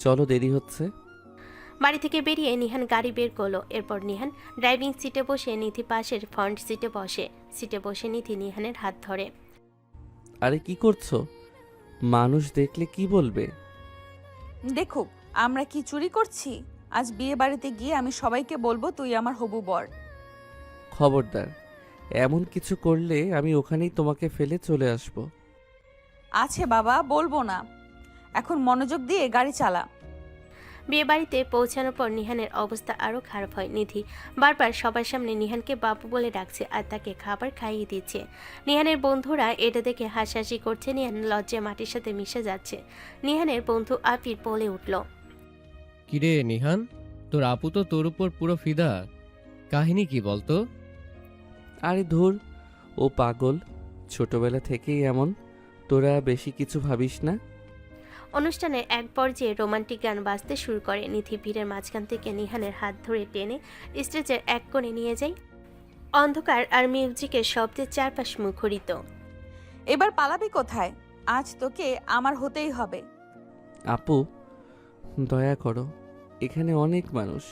চলো, দেরি হচ্ছে। বাড়ি থেকে বেরিয়ে নিহান গাড়ি বের করলো। এরপর নিহান ড্রাইভিং সিটে বসে নিধি পাশের ফ্রন্ট সিটে বসে। সিটে বসে নিধি নিহানের হাত ধরে। আরে কি করছো? মানুষ দেখলে কি বলবে? দেখুক আমরা কি চুরি করছি। আজ বিয়ে বাড়িতে গিয়ে আমি সবাইকে বলবো তুই আমার হবু বর। খবরদার, এমন কিছু করলে আমি ওখানেই তোমাকে ফেলে চলে আসব। আছে বাবা, বলবো না। এখন মনোযোগ দিয়ে গাড়ি চালা। বিয়ে বাড়িতে পৌঁছানোর পর নিহানের অবস্থা আরও খারাপ হয়। নিধি বারবার সবার সামনে নিহানকে বাবু বলে ডাকছে আর তাকে খাবার খাইয়ে দিচ্ছে। নিহানের বন্ধুরা এটা দেখে হাসাহাসি করছে। নিহান লজ্জায় মাটির সাথে মিশে যাচ্ছে। নিহানের বন্ধু আপির বলে উঠল, কিরে নিহান, তোর আপু তো তোর উপর পুরো ফিদা। কাহিনী কি বলতো? আরে ধুর, ও পাগল, ছোটবেলা থেকেই এমন, তোরা বেশি কিছু ভাবিস না। অনুষ্ঠানের এক পর্যায়ে রোমান্টিক গান বাজতে শুরু করে। নিধি ভিড়ের মাঝখান থেকে নিহানের হাত ধরে টেনে স্টেজের এক কোণে নিয়ে যায়। অন্ধকার আর মিউজিকের শব্দে চারপাশ মুখরিত। এবার পালাবি কোথায়? আজ তোকে আমার হতেই হবে। আপু, দয়া করো, এখানে অনেক মানুষ,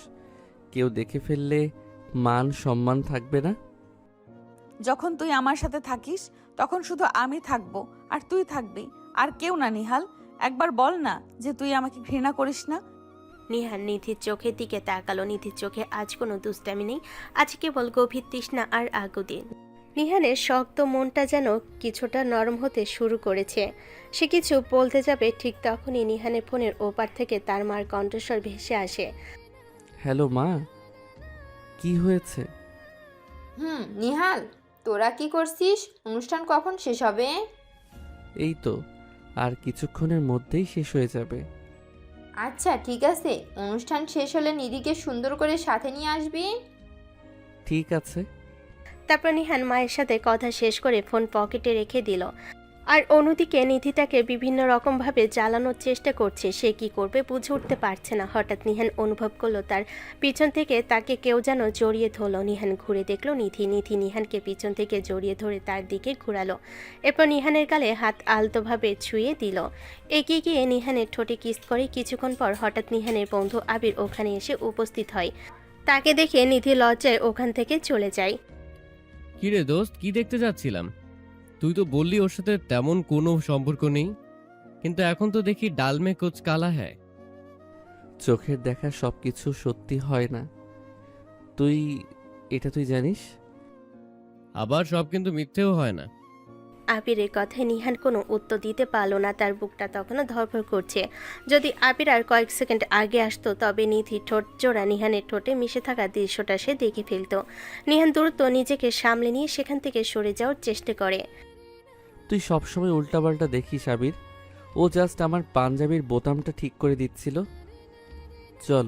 কেউ দেখে ফেললে মান সম্মান থাকবে না। যখন তুই আমার সাথে থাকিস তখন শুধু আমি থাকবো আর তুই থাকবি, আর কেউ না। নিহাল, একবার বল না যে তুই আমাকে ঘৃণা করিস না। নিহান নিধির চোখের দিকে তাকালো। নিধির চোখে আজ কোনো দুষ্টামি নেই, আজ কেবল গভীর তৃষ্ণা আর আগুদি। নিহানের শক্ত মনটা যেন কিছুটা নরম হতে শুরু করেছে। সে কিছু বলতে যাবে, ঠিক তখনই নিহানের ফোনের ওপার থেকে তার মার কণ্ঠস্বর ভেসে আসে। হ্যালো মা, কি হয়েছে? নিহাল, তোরা কি করছিস? অনুষ্ঠান কখন শেষ হবে? এই তো আর কিছুক্ষণের মধ্যেই শেষ হয়ে যাবে। আচ্ছা ঠিক আছে, অনুষ্ঠান শেষ হলে নিধিকে সুন্দর করে সাথে নিয়ে আসবি। ঠিক আছে। তারপর নিহান মায়ের সাথে কথা শেষ করে ফোন পকেটে রেখে দিল। আর অন্যদিকে নিধি তাকে বিভিন্ন রকমভাবে জ্বালানোর চেষ্টা করছে। সে কি করবে বুঝে উঠতে পারছে না। হঠাৎ নিহান অনুভব করলো তার পিছন থেকে তাকে কেউ যেন জড়িয়ে ধরল। নিহান ঘুরে দেখলো নিধি। নিধি নিহানকে পিছন থেকে জড়িয়ে ধরে তার দিকে ঘুরালো। এরপর নিহানের গালে হাত আলতোভাবে ছুঁয়ে দিল। এগিয়ে গিয়ে নিহানের ঠোঁটে কিস করে। কিছুক্ষণ পর হঠাৎ নিহানের বন্ধু আবির ওখানে এসে উপস্থিত হয়। তাকে দেখে নিধি লজ্জায় ওখান থেকে চলে যায়। কিরে দোস্ত, কি দেখতে যাচ্ছিলাম? তুই তো বললি ওর সাথে তেমন কোনো সম্পর্ক নেই, কিন্তু এখন তো দেখি ডাল মে কুছ কালা হ্যায়। চোখের দেখা সবকিছু সত্যি হয় না, তুই জানিস। আবার সব কিন্তু মিথ্যেও হয় না। আবিরের কথায় নিহান কোনো উত্তর দিতে পারল না। তার বুকটা তখনও ধরফর করছে। যদি আবির আর কয়েক সেকেন্ড আগে আসতো তবে নিধি ঠোঁট জোড়া নিহানের ঠোঁটে মিশে থাকা দৃশ্যটা সে দেখে ফেলত। নিহান দ্রুত নিজেকে সামলে নিয়ে সেখান থেকে সরে যাওয়ার চেষ্টা করে। তুই সবসময় উল্টাপাল্টা দেখিস আবির, ও জাস্ট আমার পাঞ্জাবির বোতামটা ঠিক করে দিচ্ছিল। চল,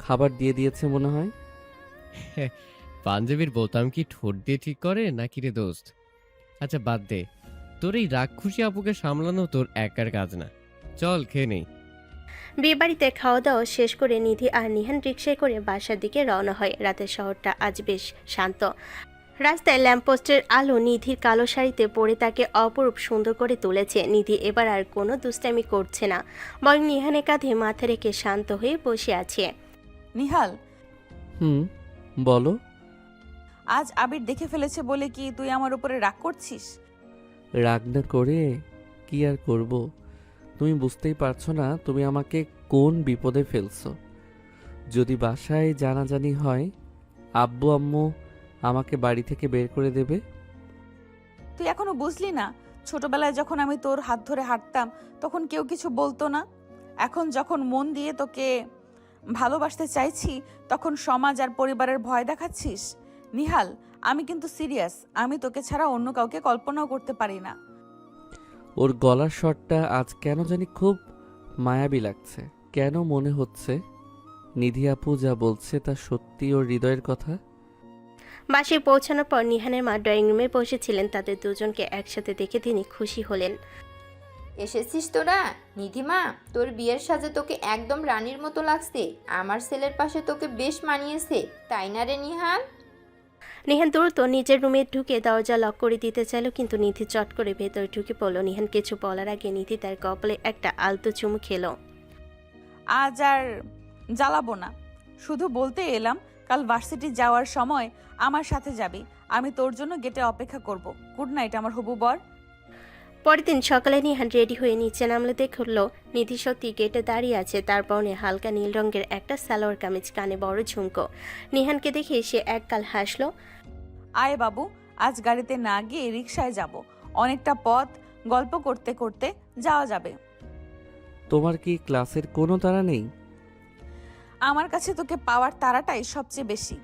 খাবার দিয়ে দিয়েছে মনে হয়। পাঞ্জাবির বোতাম কি ঠোঁট দিয়ে ঠিক করে নাকি রে দোস্ত? আচ্ছা বাদ দে, তোর এই রাগ খুশি আপুকে সামলানো তোর একার কাজ না। চল খেয়ে নেই। বিয়েবাড়িতে খাওয়া দাওয়া শেষ করে নিধি আর নিহান রিকশায় করে বাসার দিকে রওনা হয়। রাতের শহরটা আজ বেশ শান্ত। রাস্তায় ল্যাম্পপোস্টের আলো নিধির কালো শাড়িতে পরে তাকে অপরূপ সুন্দর করে তুলেছে। নিধি এবার আর কোনো দুষ্টামি করছে না, বরং নিহানের কাঁধে মাথা রেখে শান্ত হয়ে বসে আছে। নিহাল, হুম, বলো। আজ আবির দেখে ফেলেছে বলে কি তুই আমার উপরে রাগ করছিস? রাগ না করে কি আর করব? তুমি বুঝতেই পারছো না তুমি আমাকে কোন বিপদে ফেলছো। যদি বাসায় জানাজানি হয়, আব্বু আম্মু আমাকে বাড়ি থেকে বের করে দেবে। তুই এখনো বুঝলি না? ছোটবেলায় যখন আমি তোর হাত ধরে হাঁটতাম তখন কেউ কিছু বলতো না। এখন যখন মন দিয়ে তোকে ভালোবাসতে চাইছি তখন সমাজ আর পরিবারের ভয় দেখাচ্ছিস। নিহাল, আমি কিন্তু সিরিয়াস। আমি তোকে ছাড়া অন্য কাউকে কল্পনাও করতে পারি না। ওর গলার স্বরটা আজ কেন জানি খুব মায়াবী লাগছে। কেন মনে হচ্ছে নিধি আপু যা বলছে তা সত্যি ওর হৃদয়ের কথা। বাসায় পৌঁছানোর পর নিহানের মা ড্রয়িং রুমে বসেছিলেন। তাদের দুজনকে একসাথে দেখে তিনি খুশি হলেন। এসেছিস তোরা? নিধিমা, তোর বিয়ের সাজে তোকে একদম রানীর মতো লাগছে। আমার ছেলের পাশে তোকে বেশ মানিয়েছে, তাই না রে নিহাল? নিহান দ্রুত নিজের রুমে ঢুকে দরজা লক করে দিতে চাইল, কিন্তু নিধি চট করে ভেতরে ঢুকে পড়ল। নিহান কিছু বলার আগে নিধি তার কপালে একটা আলতো চুমু খেলো। আজ আর জ্বালাবো না, শুধু বলতে এলাম কাল ভার্সিটি যাওয়ার সময় আমার সাথে যাবি। আমি তোর জন্য গেটে অপেক্ষা করব। গুড নাইট আমার হবু বর। পরের দিন সকালে নিহান রেডি হয়ে নিচে নামলে দেখল নিধি সত্যি গেটে দাঁড়িয়ে আছে। তার পরনে হালকা নীল রঙের একটা সালোয়ার কামিজ, কানে বড় ঝুমকো। নিহানকে দেখে সে একগাল হাসলো। আয় বাবু, আজ গাড়িতে না গিয়ে রিকশায় যাব। অনেকটা পথ গল্প করতে করতে যাওয়া যাবে। তোমার কি ক্লাসের কোনো তাড়া নেই? আমার কাছে তোকে পাওয়ার তাড়াটাই সবচেয়ে বেশি।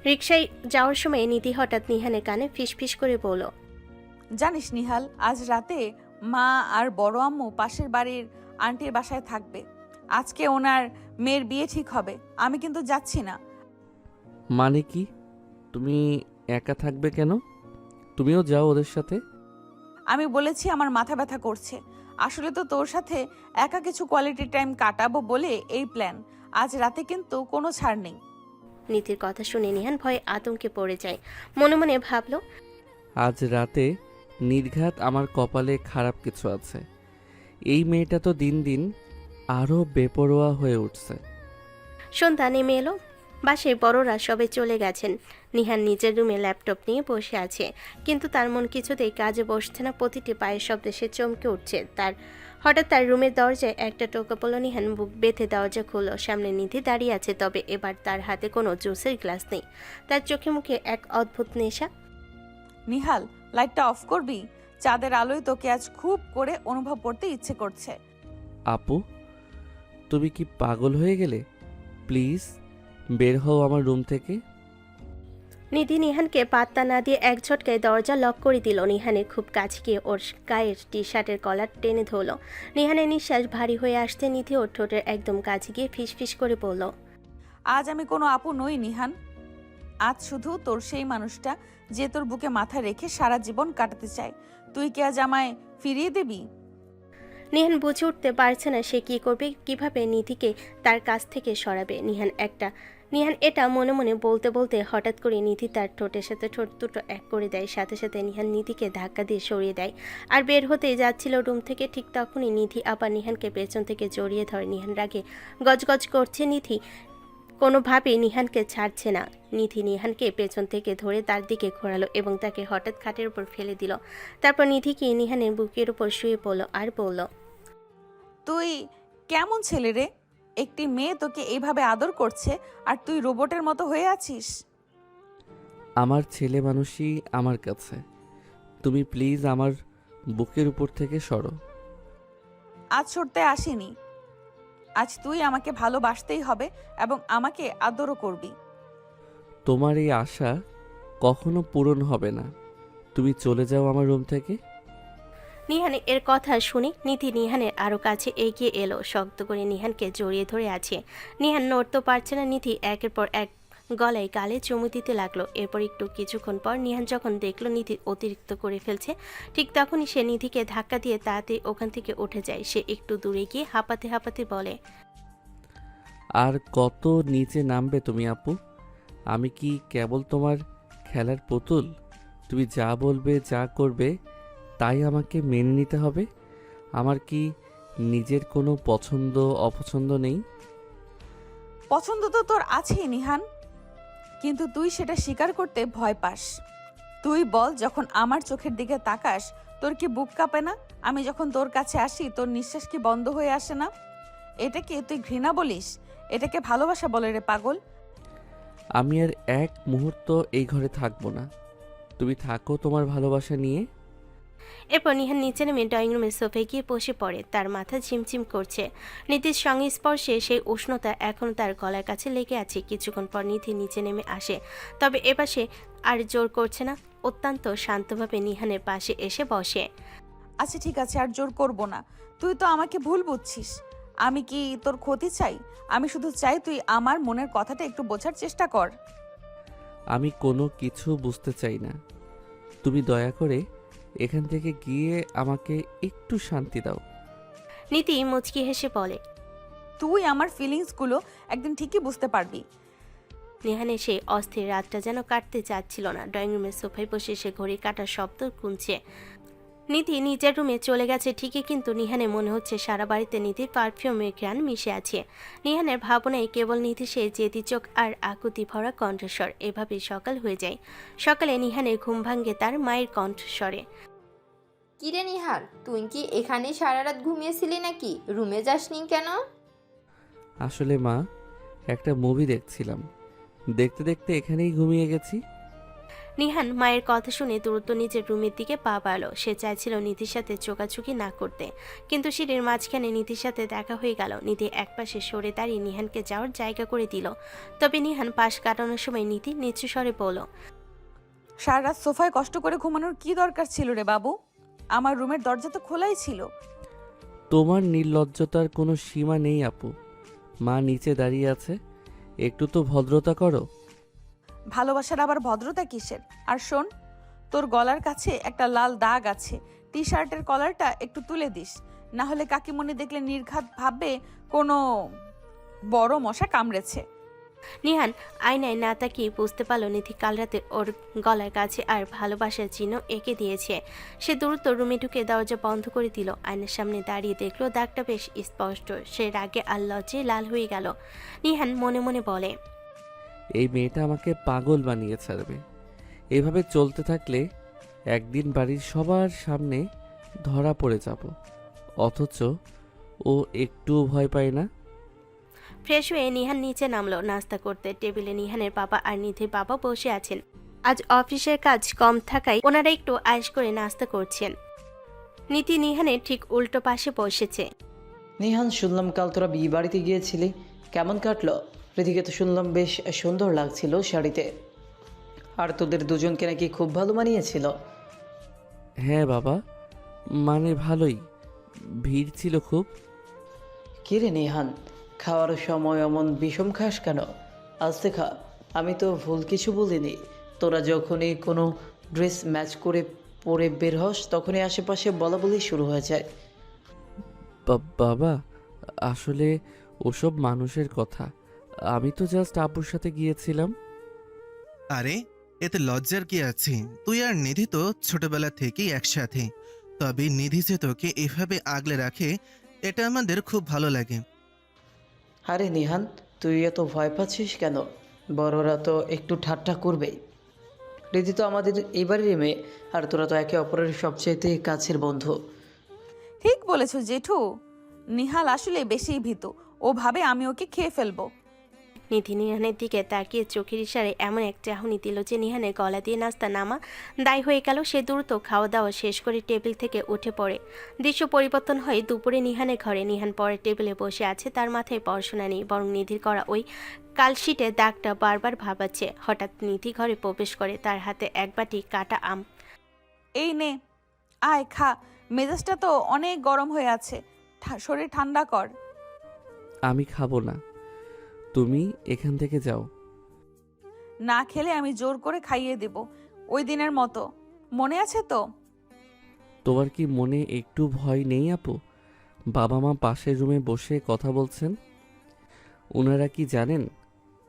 রিকশায় যাওয়ার সময় নিধি হঠাৎ নিহানের কানে ফিসফিস করে বলল, জানিস নিহাল, আজ রাতে মা আর বড় আম্মু পাশের বাড়ির আন্টির বাসায় থাকবে। আজকে ওনার মেয়ের বিয়ে ঠিক হবে। আমি কিন্তু যাচ্ছি না। মানে কি? তুমি একা থাকবে কেন? তুমিও যাও ওদের সাথে। আমি বলেছি আমার মাথা ব্যথা করছে। আসলে তো তোর সাথে একা কিছু কোয়ালিটি টাইম কাটাবো বলে এই প্ল্যান। আজ রাতে কিন্তু কোনো ছাড় নেই। নিধির কথা শুনে নিহান ভয়ে আতঙ্কে পড়ে যায়। মনে মনে ভাবল, আজ রাতে নির্ঘাত আমার কপালে খারাপ কিছু আছে। এই মেয়েটা তো দিন দিন আরও বেপরোয়া হয়ে উঠছে। সন্ধ্যা নেমে এলো। বাসায় বড়রা সবে চলে গেছেন। নিহান নিজের রুমে ল্যাপটপ নিয়ে বসে আছে, কিন্তু তার মন কিছুতেই কাজে বসছে না। প্রতিটি পায়ের শব্দে সে চমকে উঠছে। হঠাৎ তার রুমের দরজায় একটা টোকা পড়ল। নিহান বুক বেঁধে দরজা খুলল। সামনে নিধি দাঁড়িয়ে আছে, তবে এবার তার হাতে কোনো জুসের গ্লাস নেই। তার চোখে মুখে এক অদ্ভুত নেশা। নিহাল, লাইটটা অফ করবি? চাঁদের আলোয় তোকে আজ খুব করে অনুভব করতে ইচ্ছে করছে। আপু, তুমি কি পাগল হয়ে গেলে? প্লিজ বের হও আমার রুম থেকে। নিধি নিহানকে পাত্তা না দিয়ে এক ঝটকায় দরজা লক করে দিল। নিহানের খুব কাছে গিয়ে ওর গায়ের টি শার্টের কলার টেনে ধরল। নিহানের নিঃশ্বাস ভারী হয়ে আসতে নিধি ওর ঠোঁটের একদম কাছে গিয়ে ফিসফিস করে বলল, আজ আমি কোনো আপু নই নিহান। আজ শুধু তোর সেই মানুষটা যে তোর বুকে মাথা রেখে সারা জীবন কাটাতে চায়। তুই কি আজ আমায় ফিরিয়ে দিবি? নিহান বুঝে উঠতে পারছে না সে কী করবে, কিভাবে নিধিকে তার কাছ থেকে সরাবে। নিহান এটা মনে মনে বলতে বলতে হঠাৎ করে নিধি তার ঠোঁটের সাথে ঠোঁট দুটো এক করে দেয়। সাথে সাথে নিহান নিধিকে ধাক্কা দিয়ে সরিয়ে দেয়। আর বের হতেই যাচ্ছিল রুম থেকে, ঠিক তখনই নিধি আবার নিহানকে পেছন থেকে জড়িয়ে ধরে। নিহান রাগে গজগজ করছে। নিধি কোনোভাবেই নিহানকে ছাড়ছে না। নিধি নিহানকে পেছন থেকে ধরে তার দিকে ঘোরালো এবং তাকে হঠাৎ খাটের উপর ফেলে দিল। তারপর নিধিকে নিহানের বুকের উপর শুয়ে পড়ল আর বলল, তুই কেমন ছেলে রে? একটি মেয়ে তোকে এইভাবে আদর করছে আর তুই রোবটের মতো হয়ে আছিস। আমার ছেলে মানুষই আমার কাছে। তুমি প্লিজ আমার বুকের উপর থেকে সরো। আজ সরতে আসিনি। আজ তুই আমাকে ভালোবাসতেই হবে এবং আমাকে আদরও করবি। তোমার এই আশা কখনো পূরণ হবে না। তুমি চলে যাও আমার রুম থেকে। নিহানের এর কথা শুনে নিধি নিহানের আরও কাছে এগিয়ে এলো। শক্ত করে নিহানকে জড়িয়ে ধরে আছে। নিহান নড়তে পারছে না। নিধি একের পর এক গলায় গালে চুমু দিতে লাগলো। এরপর একটু কিছুক্ষণ পর নিহান যখন দেখলো নিধি অতিরিক্ত করে ফেলছে, ঠিক তখনই সে নিধিকে ধাক্কা দিয়ে তাড়াতাড়ি ওখান থেকে উঠে যায়। সে একটু দূরে গিয়ে হাঁপাতে হাঁপাতে বলে, আর কত নিচে নামবে তুমি আপু? আমি কি কেবল তোমার খেলার পুতুল? তুমি যা বলবে, যা করবে, তাই আমাকে মেনে নিতে হবে? আমার কি নিজের কোনো পছন্দ অপছন্দ নেই? পছন্দ তো তোর আছেই নিহান, কিন্তু তুই সেটা স্বীকার করতে ভয় পাস। তুই বল, যখন আমার চোখের দিকে তাকাস তোর কি বুক কাঁপে না? আমি যখন তোর কাছে আসি তোর নিঃশ্বাস কি বন্ধ হয়ে আসে না? এটাকে তুই ঘৃণা বলিস? এটাকে ভালোবাসা বলে রে পাগল। আমি আর এক মুহূর্ত এই ঘরে থাকবো না। তুমি থাকো তোমার ভালোবাসা নিয়ে। এরপর নিহান নিচে নেমে ড্রয়িং রুমের সোফায় গিয়ে বসে পড়ে। তার মাথা ঝিমঝিম করছে। নিধির সঙ্গে স্পর্শে সেই উষ্ণতা এখন তার গলার কাছে লেগে আছে। কিছুক্ষণ পর নিধি নিচে নেমে আসে, তবে এবার সে আর জোর করছে না। অত্যন্ত শান্তভাবে নিহানের পাশে এসে বসে। আচ্ছা ঠিক আছে, আর জোর করব না। তুই তো আমাকে ভুল বুঝছিস। আমি কি তোর ক্ষতি চাই? আমি শুধু চাই তুই আমার মনের কথাটা একটু বোঝার চেষ্টা কর। আমি কোনো কিছু বুঝতে চাই না। তুমি দয়া করে এখান থেকে গিয়ে আমাকে একটু শান্তি দাও। নিধি মুচকি হেসে বলে, তুই আমার ফিলিংসগুলো একদিন ঠিকই বুঝতে পারবি। নিহান এসে অস্থির রাতটা যেন কাটতে চাচ্ছিল না। ড্রয়িং রুমের সোফায় বসে সে ঘড়ির কাঁটার শব্দ গুনছে। নিধি নিজের রুমে চলে গেছে ঠিকই, কিন্তু নিহানের মনে হচ্ছে সারা বাড়িতে নিধির পারফিউমের ঘ্রাণ মিশে আছে। নিহানের ভাবনায় কেবল নিধি সে জেদি চোখ আর আকুতি ভরা কণ্ঠস্বর। এভাবেই সকাল হয়ে যায়। সকালে নিহানের ঘুম ভাঙ্গে তার মায়ের কণ্ঠস্বরে। কিরে নিহার, তুই কি এখানে সারা রাত ঘুমিয়েছিলি নাকি? রুমে যাসনি কেন? আসলে মা, একটা মুভি দেখছিলাম, দেখতে দেখতে এখানেই ঘুমিয়ে গেছি। নিহান মায়ের কথা শুনে দ্রুত নিজের রুমের দিকে পা বাড়ালো। সে চাইছিল নিধির সাথে চোকাচুকি না করতে, কিন্তু সিঁড়ির মাঝখানে নিধির সাথে দেখা হয়ে গেল। নিধি একপাশে সরে দাঁড়িয়ে নিহানকে যাওয়ার জায়গা করে দিল। তবে নিহান পাশ কাটানোর সময় নিধি নিচু স্বরে বলল, সারা রাত সোফায় কষ্ট করে ঘুমানোর কি দরকার ছিল রে বাবু? আমার রুমের দরজা তো খোলাই ছিল। তোমার নির্লজ্জতার কোনো সীমা নেই আপু। মা নিচে দাঁড়িয়ে আছে, একটু তো ভদ্রতা করো। ভালোবাসার আবার ভদ্রতা কিসের? আর শোন, তোর গলার কাছে একটা লাল দাগ আছে। টি শার্টের কলারটা একটু তুলে দিস, না হলে কাকিমণি দেখলে নির্ঘাত ভাববে কোনো বড় মশা কামড়েছে। নিহান আয়নায় না তাকিয়ে বুঝতে পারল নিধি কাল রাতে ওর গলার কাছে আর ভালোবাসার চিহ্ন এঁকে দিয়েছে। সে দ্রুত রুমে ঢুকে দরজা বন্ধ করে দিল। আয়নার সামনে দাঁড়িয়ে দেখলো দাগটা বেশ স্পষ্ট। সে রাগে আর লজ্জায় লাল হয়ে গেল। নিহান মনে মনে বলে, এই মেয়েটা আমাকে পাগল বানিয়ে ছাড়বে। এভাবে চলতে থাকলে একদিন বাড়ির সবার সামনে ধরা পড়ে যাব। অথচ ও একটুও ভয় পায় না। ফ্রেশ হয়ে নিহান নিচে নামলো নাস্তা করতে। টেবিলে নিহানের বাবা আর নিধির বাবা বসে আছেন। আজ অফিসের কাজ কম থাকায় ওনারা একটু আয়েশ করে নাস্তা করছেন। নীতি নিহানের ঠিক উল্টো পাশে বসেছে। নিহান, শুনলাম কাল তোরা বিয়ে বাড়িতে গিয়েছিলি, কেমন কাটলো? পৃথিবীকে তো শুনলাম বেশ সুন্দর লাগছিল শাড়িতে, আর তোদের দুজনকে নাকি খুব ভালো মানিয়েছিল। হ্যাঁ বাবা, মানে ভালোই, ভিড় ছিল খুব। কিরে নিহান, খাওয়ার সময় এমন বিষম খাস কেন? আস্তে খা, আমি তো ভুল কিছু বলিনি। তোরা যখনই কোনো ড্রেস ম্যাচ করে পরে বের হস তখনই আশেপাশে বলা বলি শুরু হয়ে যায়। বাবা, আসলে ওসব মানুষের কথা। আমি তো জাস্ট আব্বুর সাথে গিয়েছিলাম। আরে এতে লজ্জার কি আছে? তুই আর নিধি তো ছোটবেলা থেকেই একসাথে। তবে নিধি যে তোকে এভাবে আগলে রাখে, এটা আমাদের খুব ভালো লাগে। আরে নিহান, তুই এত ভয় পাচ্ছিস কেন? বড়রা তো একটু ঠাট্টা করবেই। রীতি তো আমাদের এবারের মেয়ে, আর তোরা তো একে অপরের সবচেয়ে কাছের বন্ধু। ঠিক বলেছো জেঠু। নিহাল আসলে বেশি ভীতু। ও ভাবে আমি ওকে খেয়ে ফেলবো। নিধি নিহানের দিকে তাকিয়ে চোখের ইশারে এমন এক চাহনি দিল যে নিহানের গলা দিয়ে নাস্তা নামা দায় হয়ে গেল। সে দ্রুত খাওয়া দাওয়া শেষ করে টেবিল থেকে উঠে পড়ে। দৃশ্য পরিবর্তন হয় দুপুরে নিহানের ঘরে। নিহান পরের টেবিলে বসে আছে। তার মাথায় পড়াশোনা নেই, বরং নিধির করা ওই কালশিটে দাগটা বারবার ভাবাচ্ছে। হঠাৎ নিধি ঘরে প্রবেশ করে। তার হাতে এক বাটি কাটা আম। এই নে, আয় খা। মেজাজটা তো অনেক গরম হয়ে আছে, শরীর ঠান্ডা কর। আমি খাবো না, তুমি এখান থেকে যাও। না খেলে আমি জোর করে খাইয়ে দেব, ওই দিনের মতো। মনে আছে তো? তোমার কি মনে একটু ভয় নেই আপু? বাবা মা পাশের রুমে বসে কথা বলছেন। ওনারা কি জানেন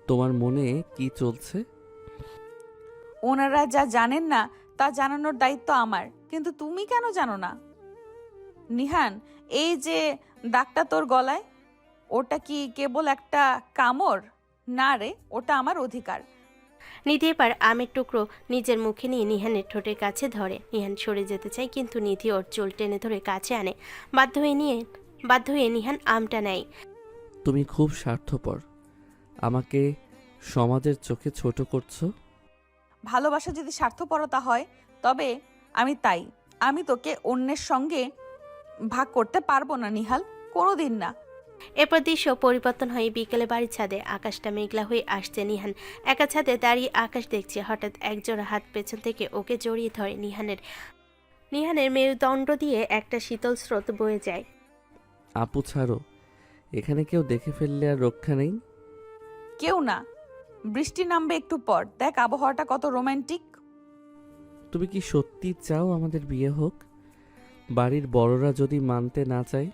তোমার মনে কি চলছে? ওনারা যা জানেন না তা জানানোর দায়িত্ব আমার, কিন্তু তুমি কেন জানো না? নিহান, এই যে দাগটা তোর গলায়, ওটা কি কেবল একটা কামড়? না রে, ওটা আমার অধিকার। নিধি এবার আমের টুকরো নিজের মুখে নিয়ে নিহানের ঠোঁটের কাছে ধরে। নিহান সরে যেতে চায়, কিন্তু নিধি ওর চুল টেনে ধরে কাছে আনে। বাধ্য হয়ে নিহান আমটা নেয়। তুমি খুব স্বার্থপর, আমাকে সমাজের চোখে ছোট করছো। ভালোবাসা যদি স্বার্থপরতা হয় তবে আমি তোকে অন্যের সঙ্গে ভাগ করতে পারবো না নিহাল, কোনোদিন না। এরপর দৃশ্য পরিবর্তন হয়ে বিকেলে বাড়ির ছাদে। আকাশটা মেঘলা হয়ে আসছে। নিহান একা ছাদে দাঁড়িয়ে আকাশ দেখছে। হঠাৎ একজোড়া হাত পেছন থেকে ওকে জড়িয়ে ধরে। নিহানের মেরুদণ্ড দিয়ে একটা শীতল স্রোত বয়ে যায়। আপু ছাড়ো, এখানে কেউ দেখে ফেললে আর রক্ষা নেই। কেউ না, বৃষ্টি নামবে একটু পর, দেখ আবহাওয়াটা কত রোমান্টিক। তুমি কি সত্যি চাও আমাদের বিয়ে হোক? বাড়ির বড়রা যদি মানতে না চায়?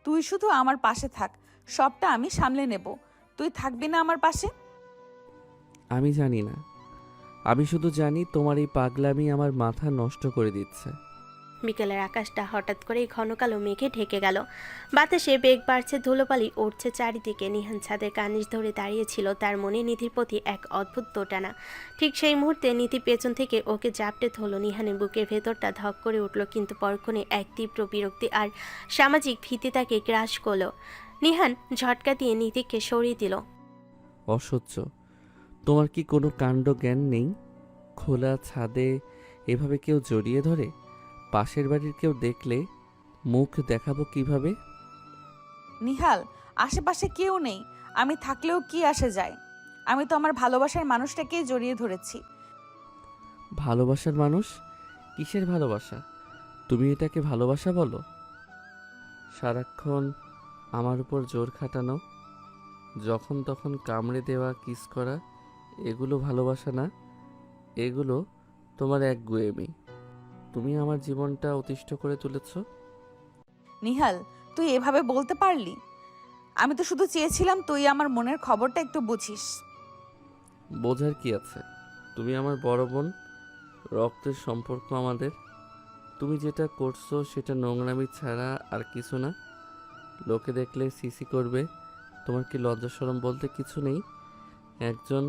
তুই শুধু আমার পাশে থাক, সবটা আমি সামলে নেব। তুই থাকবি না আমার পাশে? আমি জানি না, আমি শুধু জানি তোমার এই পাগলামি আমার মাথা নষ্ট করে দিচ্ছে। বিকেলের আকাশটা হঠাৎ করেই ঘন কালো মেঘে ঢেকে গেল। বাতাসে বেগ বাড়ছে, ধুলোবালি উঠছে চারিদিকে। নিহান ছাদের কানিজ ধরে দাঁড়িয়েছিল। তার মনে নিধির প্রতি এক অদ্ভুত দোটানা। ঠিক সেই মুহূর্তে নিধি পেছন থেকে ওকে জাপটে ধরল। নিহানের বুকের ভেতরটা ধক করে উঠল, কিন্তু পরক্ষণে এক তীব্র বিরক্তি আর সামাজিক ভীতি তাকে গ্রাস করল। নিহান ঝটকা দিয়ে নিধিকে সরিয়ে দিল। অসহ্য, তোমার কি কোনো কাণ্ড জ্ঞান নেই? খোলা ছাদে এভাবে কেউ জড়িয়ে ধরে? পাশের বাড়ির কেউ দেখলে মুখ দেখাবো কিভাবে? নিহাল, আশেপাশে কেউ নেই, আমি থাকলেও কি আসে যায়? আমি তো আমার ভালোবাসার মানুষটাকেই জড়িয়ে ধরেছি। ভালোবাসার মানুষ? কিসের ভালোবাসা? তুমি এটাকে ভালোবাসা বলো? সারাক্ষণ আমার উপর জোর খাটানো, যখন তখন কামড়ে দেওয়া, কিস করা, এগুলো ভালোবাসা না, এগুলো তোমার এক গুয়েমি। তুমি আমার জীবনটা অতিষ্ঠ করে তুলেছ। নিহাল, তুই এভাবে বলতে পারলি? আমি তো শুধু চেয়েছিলাম তুই আমার মনের খবরটা একটু বুঝিস। বোঝার কি আছে? তুমি আমার বড় বোন, রক্তের সম্পর্ক আমাদের। তুমি যেটা করছো সেটা নোংরামি ছাড়া আর কিছু না। লোকে দেখলে সিসি করবে। তোমার কি লজ্জা শরম বলতে কিছু নেই? একজন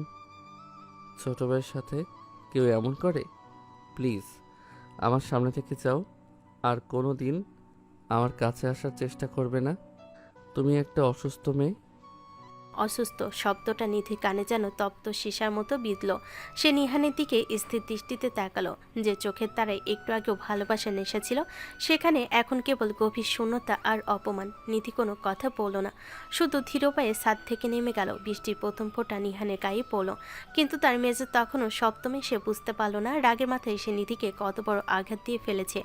ছোট ভাইয়ের সাথে কেউ এমন করে? প্লিজ আমার সামনে থেকে যাও, আর কোনো দিন আমার কাছে আসার চেষ্টা করবে না। তুমি একটা অসুস্থ মেয়ে। অসুস্থ শব্দটা নিধির কানে যেন তপ্ত সীসার মতো বিঁধল। সে নিহানের দিকে স্থির দৃষ্টিতে তাকালো। যে চোখের তারায় একটু আগেও ভালোবাসা নেশা ছিল, সেখানে এখন কেবল গভীর শূন্যতা আর অপমান। নিধি কোনো কথা বলল না, শুধু ধীর পায়ে ছাদ থেকে নেমে গেল। বৃষ্টির প্রথম ফোঁটা নিহানের গায়ে পড়ল, কিন্তু তার মেজাজ তখনও সপ্তমে। সে বুঝতে পারল না রাগের মাথায় সে নিধিকে কত বড় আঘাত দিয়ে ফেলেছে।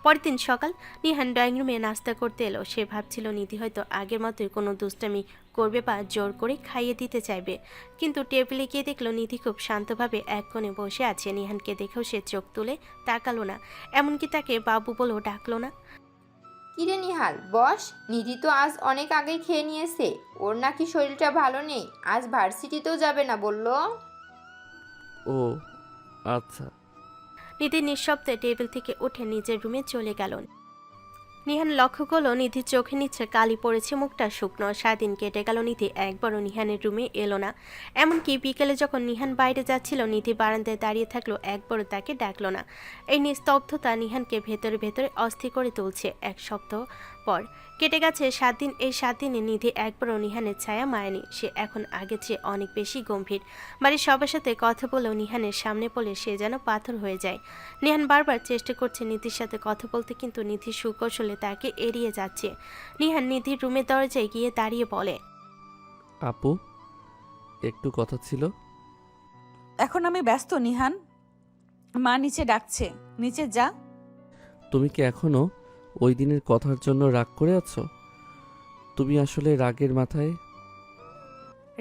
পরের দিন সকাল, নিহান ড্রয়িং রুমে নাস্তা করতে এলো। সে ভাবছিল নিধি হয়তো আগের মতোই কোনো দুষ্টামি করবে বা জোর করে খাইয়ে দিতে চাইবে, কিন্তু টেবিলে গিয়ে দেখলো নিধি খুব শান্তভাবে এক কোণে বসে আছে। নিহানকে দেখেও সে চোখ তুলে তাকালো না, এমনকি তাকে বাবু বলেও ডাকলো না। কিরে নিহাল, বস। নিধি তো আজ অনেক আগেই খেয়ে নিয়েছে। ওর নাকি শরীরটা ভালো নেই, আজ ভার্সিটিতেও যাবে না বললো। ও আচ্ছা। নিধি নিঃশব্দে টেবিল থেকে উঠে নিজের রুমে চলে গেল। নিহান লক্ষ্য করলো নিধির চোখের নিচে কালি পড়েছে, মুখটা শুকনো। সারাদিন কেটে গেল, নিধি একবারও নিহানের রুমে এলো না। এমনকি বিকেলে যখন নিহান বাইরে যাচ্ছিল, নিধি বারান্দায় দাঁড়িয়ে থাকলো, একবারও তাকে ডাকলো না। এই নিস্তব্ধতা নিহানকে ভেতরে ভেতরে অস্থির করে তুলছে। এক সপ্তাহ পর কেটে গেছে 7 দিন। এই 7 দিনে নিধি একবারও নিহানের ছায়া মায়নি। সে এখন আগের চেয়ে অনেক বেশি গম্ভীর। বাড়ির সবার সাথে কথা বলেও নিহানের সামনে পড়লে সে যেন পাথর হয়ে যায়। নিহান বারবার চেষ্টা করছে নিধির সাথে কথা বলতে, কিন্তু নিধি সুকৌশলে তাকে এড়িয়ে যাচ্ছে। নিহান নিধির রুমের দরজায় গিয়ে দাঁড়িয়ে বলে, আপু, একটু কথা ছিল। এখন আমি ব্যস্ত নিহান, মা নিচে ডাকছে, নিচে যা। তুমি কি এখনো ওই দিনের কথার জন্য রাগ করে আছো? তুমি আসলে রাগের মাথায়।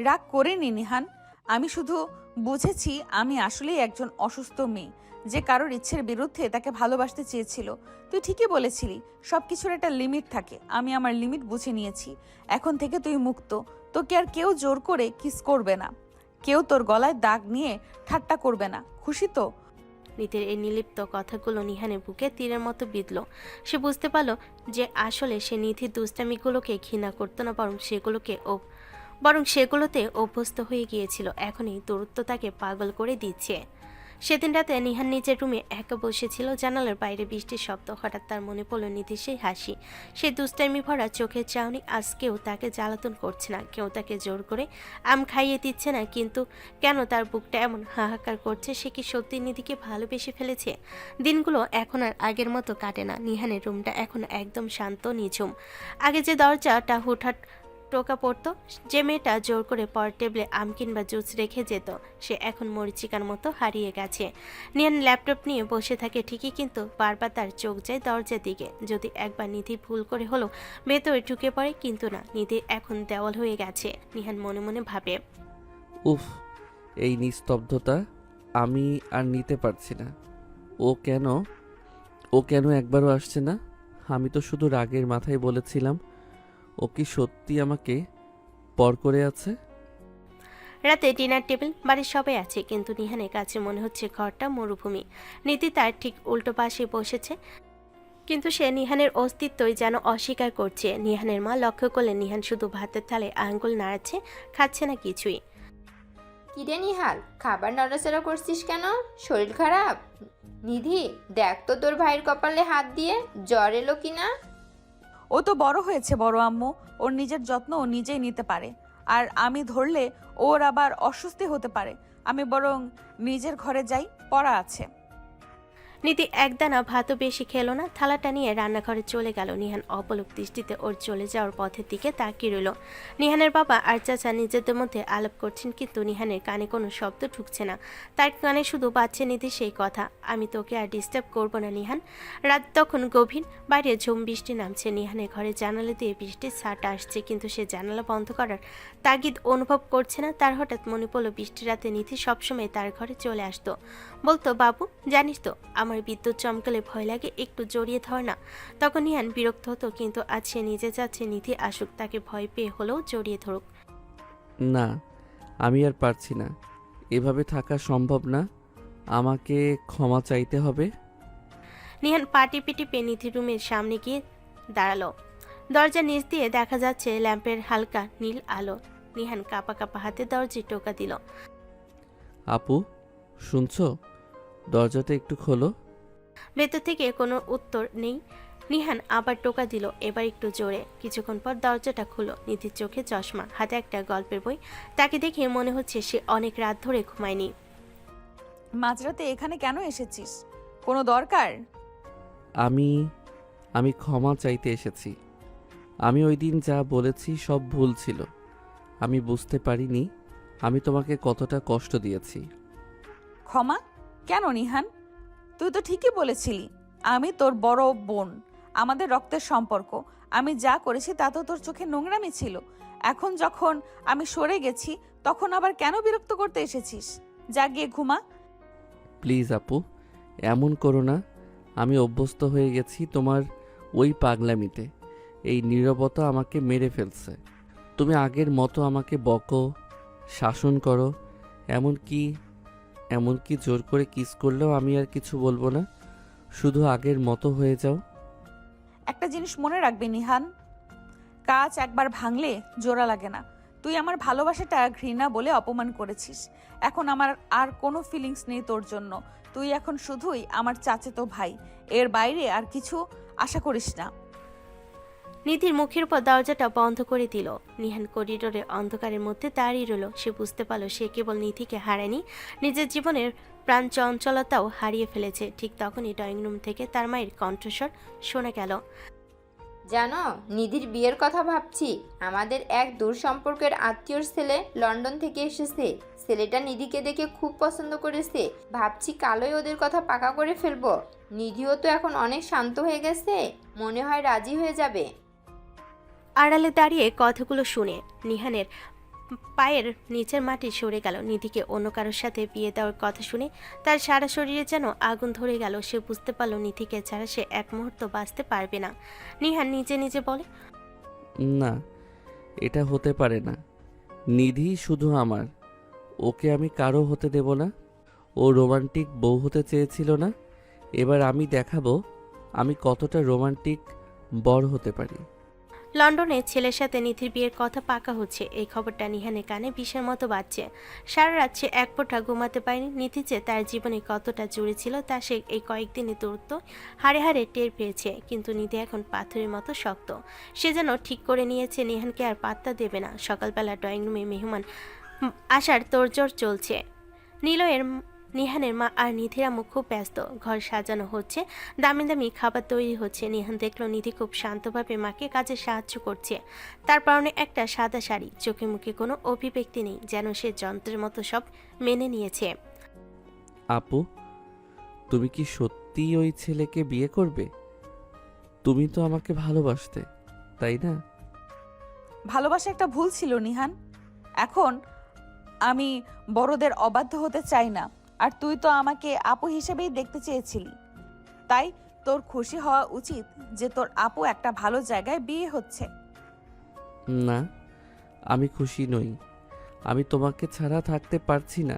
রাগ করিনি নিহান, আমি শুধু বুঝেছি আমি আসলেই একজন অসুস্থ মেয়ে যে কারোর ইচ্ছের বিরুদ্ধে তাকে ভালোবাসতে চেয়েছিল। তুই ঠিকই বলেছিলি, সব কিছুর একটা লিমিট থাকে। আমি আমার লিমিট বুঝে নিয়েছি। এখন থেকে তুই মুক্ত। তোকে আর কেউ জোর করে কিস করবে না, কেউ তোর গলায় দাগ নিয়ে ঠাট্টা করবে না। খুশি তো? নিধির এই নির্লিপ্ত কথাগুলো নিহানের বুকে তীরের মতো বিঁধল। সে বুঝতে পারল যে আসলে সে নিধির দুষ্টামিগুলোকে ঘৃণা করতো না, বরং সেগুলোতে অভ্যস্ত হয়ে গিয়েছিল। এখন এই দূরত্ব তাকে পাগল করে দিচ্ছে। সেদিন রাতে নিহান নিজের রুমে একা বসেছিল। জানালার বাইরে বৃষ্টির শব্দ। হঠাৎ তার মনে পড়ল নিধির সেই হাসি, সেই দুষ্টামি ভরা চোখের চাউনি। আজ কেউ তাকে জ্বালাতন করছে না, কেউ তাকে জোর করে আম খাইয়ে দিচ্ছে না। কিন্তু কেন তার বুকটা এমন হাহাকার করছে? সে কি সত্যি নিধিকে ভালোবেসে ফেলেছে? দিনগুলো এখন আর আগের মতো কাটে না। নিহানের রুমটা এখন একদম শান্ত, নিঝুম। আগে যে দরজাটা হুটহাট টোকা পড়তো, যে মেয়েটা জোর করে পর টেবিলে আম কিংবা জুস রেখে যেত, সে এখন মরিচিকার মতো হারিয়ে গেছে। নিয়ান ল্যাপটপ নিয়ে বসে থাকে ঠিকই, কিন্তু বারবার তার চোখ যায় দরজার দিকে। যদি একবার নিধি ভুল করে হলো ভেতরে ঢুকে পড়ে, কিন্তু না, নিধি এখন দেওয়াল হয়ে গেছে। নিহান মনে মনে ভাবে, উফ, এই নিস্তব্ধতা আমি আর নিতে পারছি না। ও কেন একবারও আসছে না? আমি তো শুধু রাগের মাথায় বলেছিলাম। ও কি সত্যি আমাকে পর করে আছে? রাতে ডিনার টেবিল, বাড়ির সবাই আছে, কিন্তু নিহানের কাছে মনে হচ্ছে ঘরটা মরুভূমি। নিধি তার ঠিক উল্টো পাশে বসেছে, কিন্তু সে নিহানের অস্তিত্বই যেন অস্বীকার করছে। নিহানের মা লক্ষ্য করলেন নিহান শুধু ভাতের থালে আঙ্গুল নাড়াচ্ছে, খাচ্ছে না কিছুই। কিরে নিহাল, খাবার নড়াচড়া করছিস কেন? শরীর খারাপ? নিধি, দেখ তো তোর ভাইয়ের কপালে হাত দিয়ে জ্বর এলো কিনা। ও তো বড় হয়েছে বড় আম্মু, ওর নিজের যত্ন ও নিজেই নিতে পারে। আর আমি ধরলে ওর আবার অস্বস্তি হতে পারে। আমি বরং নিজের ঘরে যাই, পড়া আছে। নিধি একদানা ভাতও বেশি খেলো না, থালাটা নিয়ে রান্নাঘরে চলে গেল। নিহান অপলক দৃষ্টিতে ওর চলে যাওয়ার পথের দিকে তাকিয়ে রইল। নিহানের বাবা আর চাচা নিজেদের মধ্যে আলাপ করছেন, কিন্তু নিহানের কানে কোনো শব্দ ঢুকছে না। তার কানে শুধু বাজছে নিধি সেই কথা, আমি তোকে আর ডিস্টার্ব করবো না নিহান। রাত তখন গভীর, বাইরে ঝুম বৃষ্টি নামছে। নিহানের ঘরে জানালা দিয়ে বৃষ্টির ছাট আসছে, কিন্তু সে জানালা বন্ধ করার তাগিদ অনুভব করছে না। তার হঠাৎ মনে পড়লো বৃষ্টির রাতে নিধি সবসময় তার ঘরে চলে আসতো, বলতো, বাবু জানিস তো আমার বিদ্যুৎ চমকালে ভয় লাগে, একটু জড়িয়ে ধর না। তখন নিহান বিরক্ত হতো, কিন্তু আজ সে নিজে যাচ্ছে নিধি আসুক, তাকে ভয় পেয়ে হলেও জড়িয়ে ধরুক। না, আমি আর পারছি না, এভাবে থাকা সম্ভব না। আমাকে ক্ষমা চাইতে হবে। নিহান পা টিপে টিপে নিধির রুমের সামনে গিয়ে দাঁড়ালো। দরজার নিচ দিয়ে দেখা যাচ্ছে ল্যাম্পের হালকা নীল আলো। নিহান কাঁপা কাঁপা হাতে দরজায় টোকা দিল। আপু, শুনছো? দরজাটা একটু খোলো। ভেতর থেকে কোনো উত্তর নেই। নিহান আবার টোকা দিল, এবার একটু জোরে। কিছুক্ষণ পর দরজাটা খুলো। নিধির চোখে চশমা, হাতে একটা গল্পের বই। তাকে দেখে মনে হচ্ছে সে অনেক রাত ধরে ঘুমায়নি। মাঝরাতে এখানে কেন এসেছিস? কোনো দরকার? আমি ক্ষমা চাইতে এসেছি। আমি ওই দিন যা বলেছি সব ভুল ছিল। আমি বুঝতে পারিনি আমি তোমাকে কতটা কষ্ট দিয়েছি। ক্ষমা কেন নিহান? তুই তো ঠিকই বলেছিলি আমি তোর বড় বোন, আমাদের রক্তের সম্পর্ক। আমি যা করেছি তা তো তোর চোখে নোংরামি ছিল। এখন যখন আমি সরে গেছি, তখন আবার কেন বিরক্ত করতে এসেছিস? যা গিয়ে ঘুমা। প্লিজ আপু, এমন করো না। আমি অভ্যস্ত হয়ে গেছি তোমার ওই পাগলামিতে। এই নীরবতা আমাকে মেরে ফেলছে। তুমি আগের মতো আমাকে বকো, শাসন করো, এমনকি জোর করে কিস করলেও আমি আর কিছু বলবো না। শুধু আগের মতো হয়ে যাও। একটা জিনিস মনে রাখবি নিহান, কাজ একবার ভাঙলে জোড়া লাগে না। তুই আমার ভালোবাসাটা ঘৃণা বলে অপমান করেছিস। এখন আমার আর কোনো ফিলিংস নেই তোর জন্য। তুই এখন শুধুই আমার চাচাতো ভাই, এর বাইরে আর কিছু আশা করিস না। নিধির মুখের উপর দরজাটা বন্ধ করে দিল। নিহান করিডোরে অন্ধকারের মধ্যে দাঁড়িয়ে রইল। সে বুঝতে পারল সে কেবল নিধিকে হারায়নি, নিজের জীবনের প্রাণ চঞ্চলতাও হারিয়ে ফেলেছে। ঠিক তখনই ড্রয়িং রুম থেকে তার মায়ের কণ্ঠস্বর শোনা গেল। জানো, নিধির বিয়ের কথা ভাবছি। আমাদের এক দূর সম্পর্কের আত্মীয়র ছেলে লন্ডন থেকে এসেছে। ছেলেটা নিধিকে দেখে খুব পছন্দ করেছে। ভাবছি কালই ওদের কথা পাকা করে ফেলবো। নিধিও তো এখন অনেক শান্ত হয়ে গেছে, মনে হয় রাজি হয়ে যাবে। আড়ালে দাঁড়িয়ে কথাগুলো শুনে নিহানের পায়ের নিচের মাটি সরে গেল। নিধিকে অন্য কারোর সাথে বিয়ে দেওয়ার কথা শুনে তার সারা শরীরে যেন আগুন ধরে গেল। সে বুঝতে পারল নিধিকে ছাড়া সে এক মুহূর্ত বাঁচতে পারবে না। নিহান নিজে নিজে বলে, না, এটা হতে পারে না। নিধি শুধু আমার, ওকে আমি কারো হতে দেব না। ও রোমান্টিক বউ হতে চেয়েছিল না, এবার আমি দেখাবো আমি কতটা রোমান্টিক বর হতে পারি। লন্ডনে ছেলের সাথে নিধির বিয়ের কথা পাকা হচ্ছে, এই খবরটা নিহানের কানে বিষের মতো বাজছে। সারা রাত সে এক ফোঁটা ঘুমাতে পারেনি। নিধি যে তার জীবনে কতটা জুড়ে ছিল তা সে এই কয়েকদিনে দূরত্ব হাড়ে হাড়ে টের পেয়েছে। কিন্তু নিধি এখন পাথরের মতো শক্ত। সে যেন ঠিক করে নিয়েছে নিহানকে আর পাত্তা দেবে না। সকালবেলা ড্রয়িং রুমে মেহমান আসার তোড়জোড় চলছে। নিহানের মা আর নিধির আম্মু খুব ব্যস্ত। ঘর সাজানো হচ্ছে, দামি দামি খাবার তৈরি হচ্ছে। নিহান দেখলো নিধি খুব শান্তভাবে মাকে কাজে সাহায্য করছে। তার পরনে একটা সাদা শাড়ি, চোখে মুখে কোনো অভিব্যক্তি নেই, যেন সে যন্ত্রের মতো সব মেনে নিয়েছে। আপু, তুমি কি সত্যিই ওই ছেলেকে বিয়ে করবে? তুমি তো আমাকে ভালোবাসতে, তাই না? ভালোবাসা একটা ভুল ছিল নিহান। এখন আমি বড়দের অবাধ্য হতে চাই না। আর তুই তো আমাকে আপু হিসেবেই দেখতে চেয়েছিলি, তাই তোর খুশি হওয়া উচিত যে তোর আপু একটা ভালো জায়গায় বিয়ে হচ্ছে। না, আমি খুশি নই। আমি তোমাকে ছাড়া থাকতে পারছি না।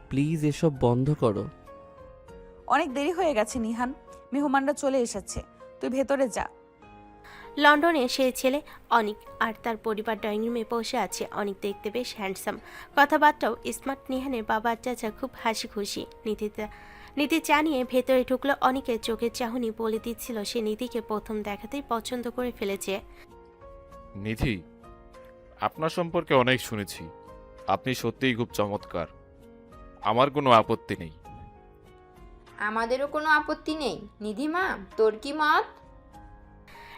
প্লিজ এসব বন্ধ করো। অনেক দেরি হয়ে গেছে নিহান, মেহমানরা চলে এসেছে, তুই ভেতরে যা। লন্ডনে সেই ছেলে অনিক আর তার পরিবার ড্রয়িং রুমে বসে আছে। অনিক দেখতে বেশ হ্যান্ডসাম, কথাবার্তাও স্মার্ট। নিহানের বাবা আর চাচা খুব হাসি খুশি। নিধি চা নিয়ে ভেতরে ঢুকলো। অনিকের চোখের চাহনি বলে দিচ্ছিল সে নিধিকে প্রথম দেখাতেই পছন্দ করে ফেলেছে। নিধি, আপনার সম্পর্কে অনেক শুনেছি। আপনি সত্যিই খুব চমৎকার। আমার কোনো আপত্তি নেই। আমাদেরও কোনো আপত্তি নেই। নিধিমা, তোর কি মত?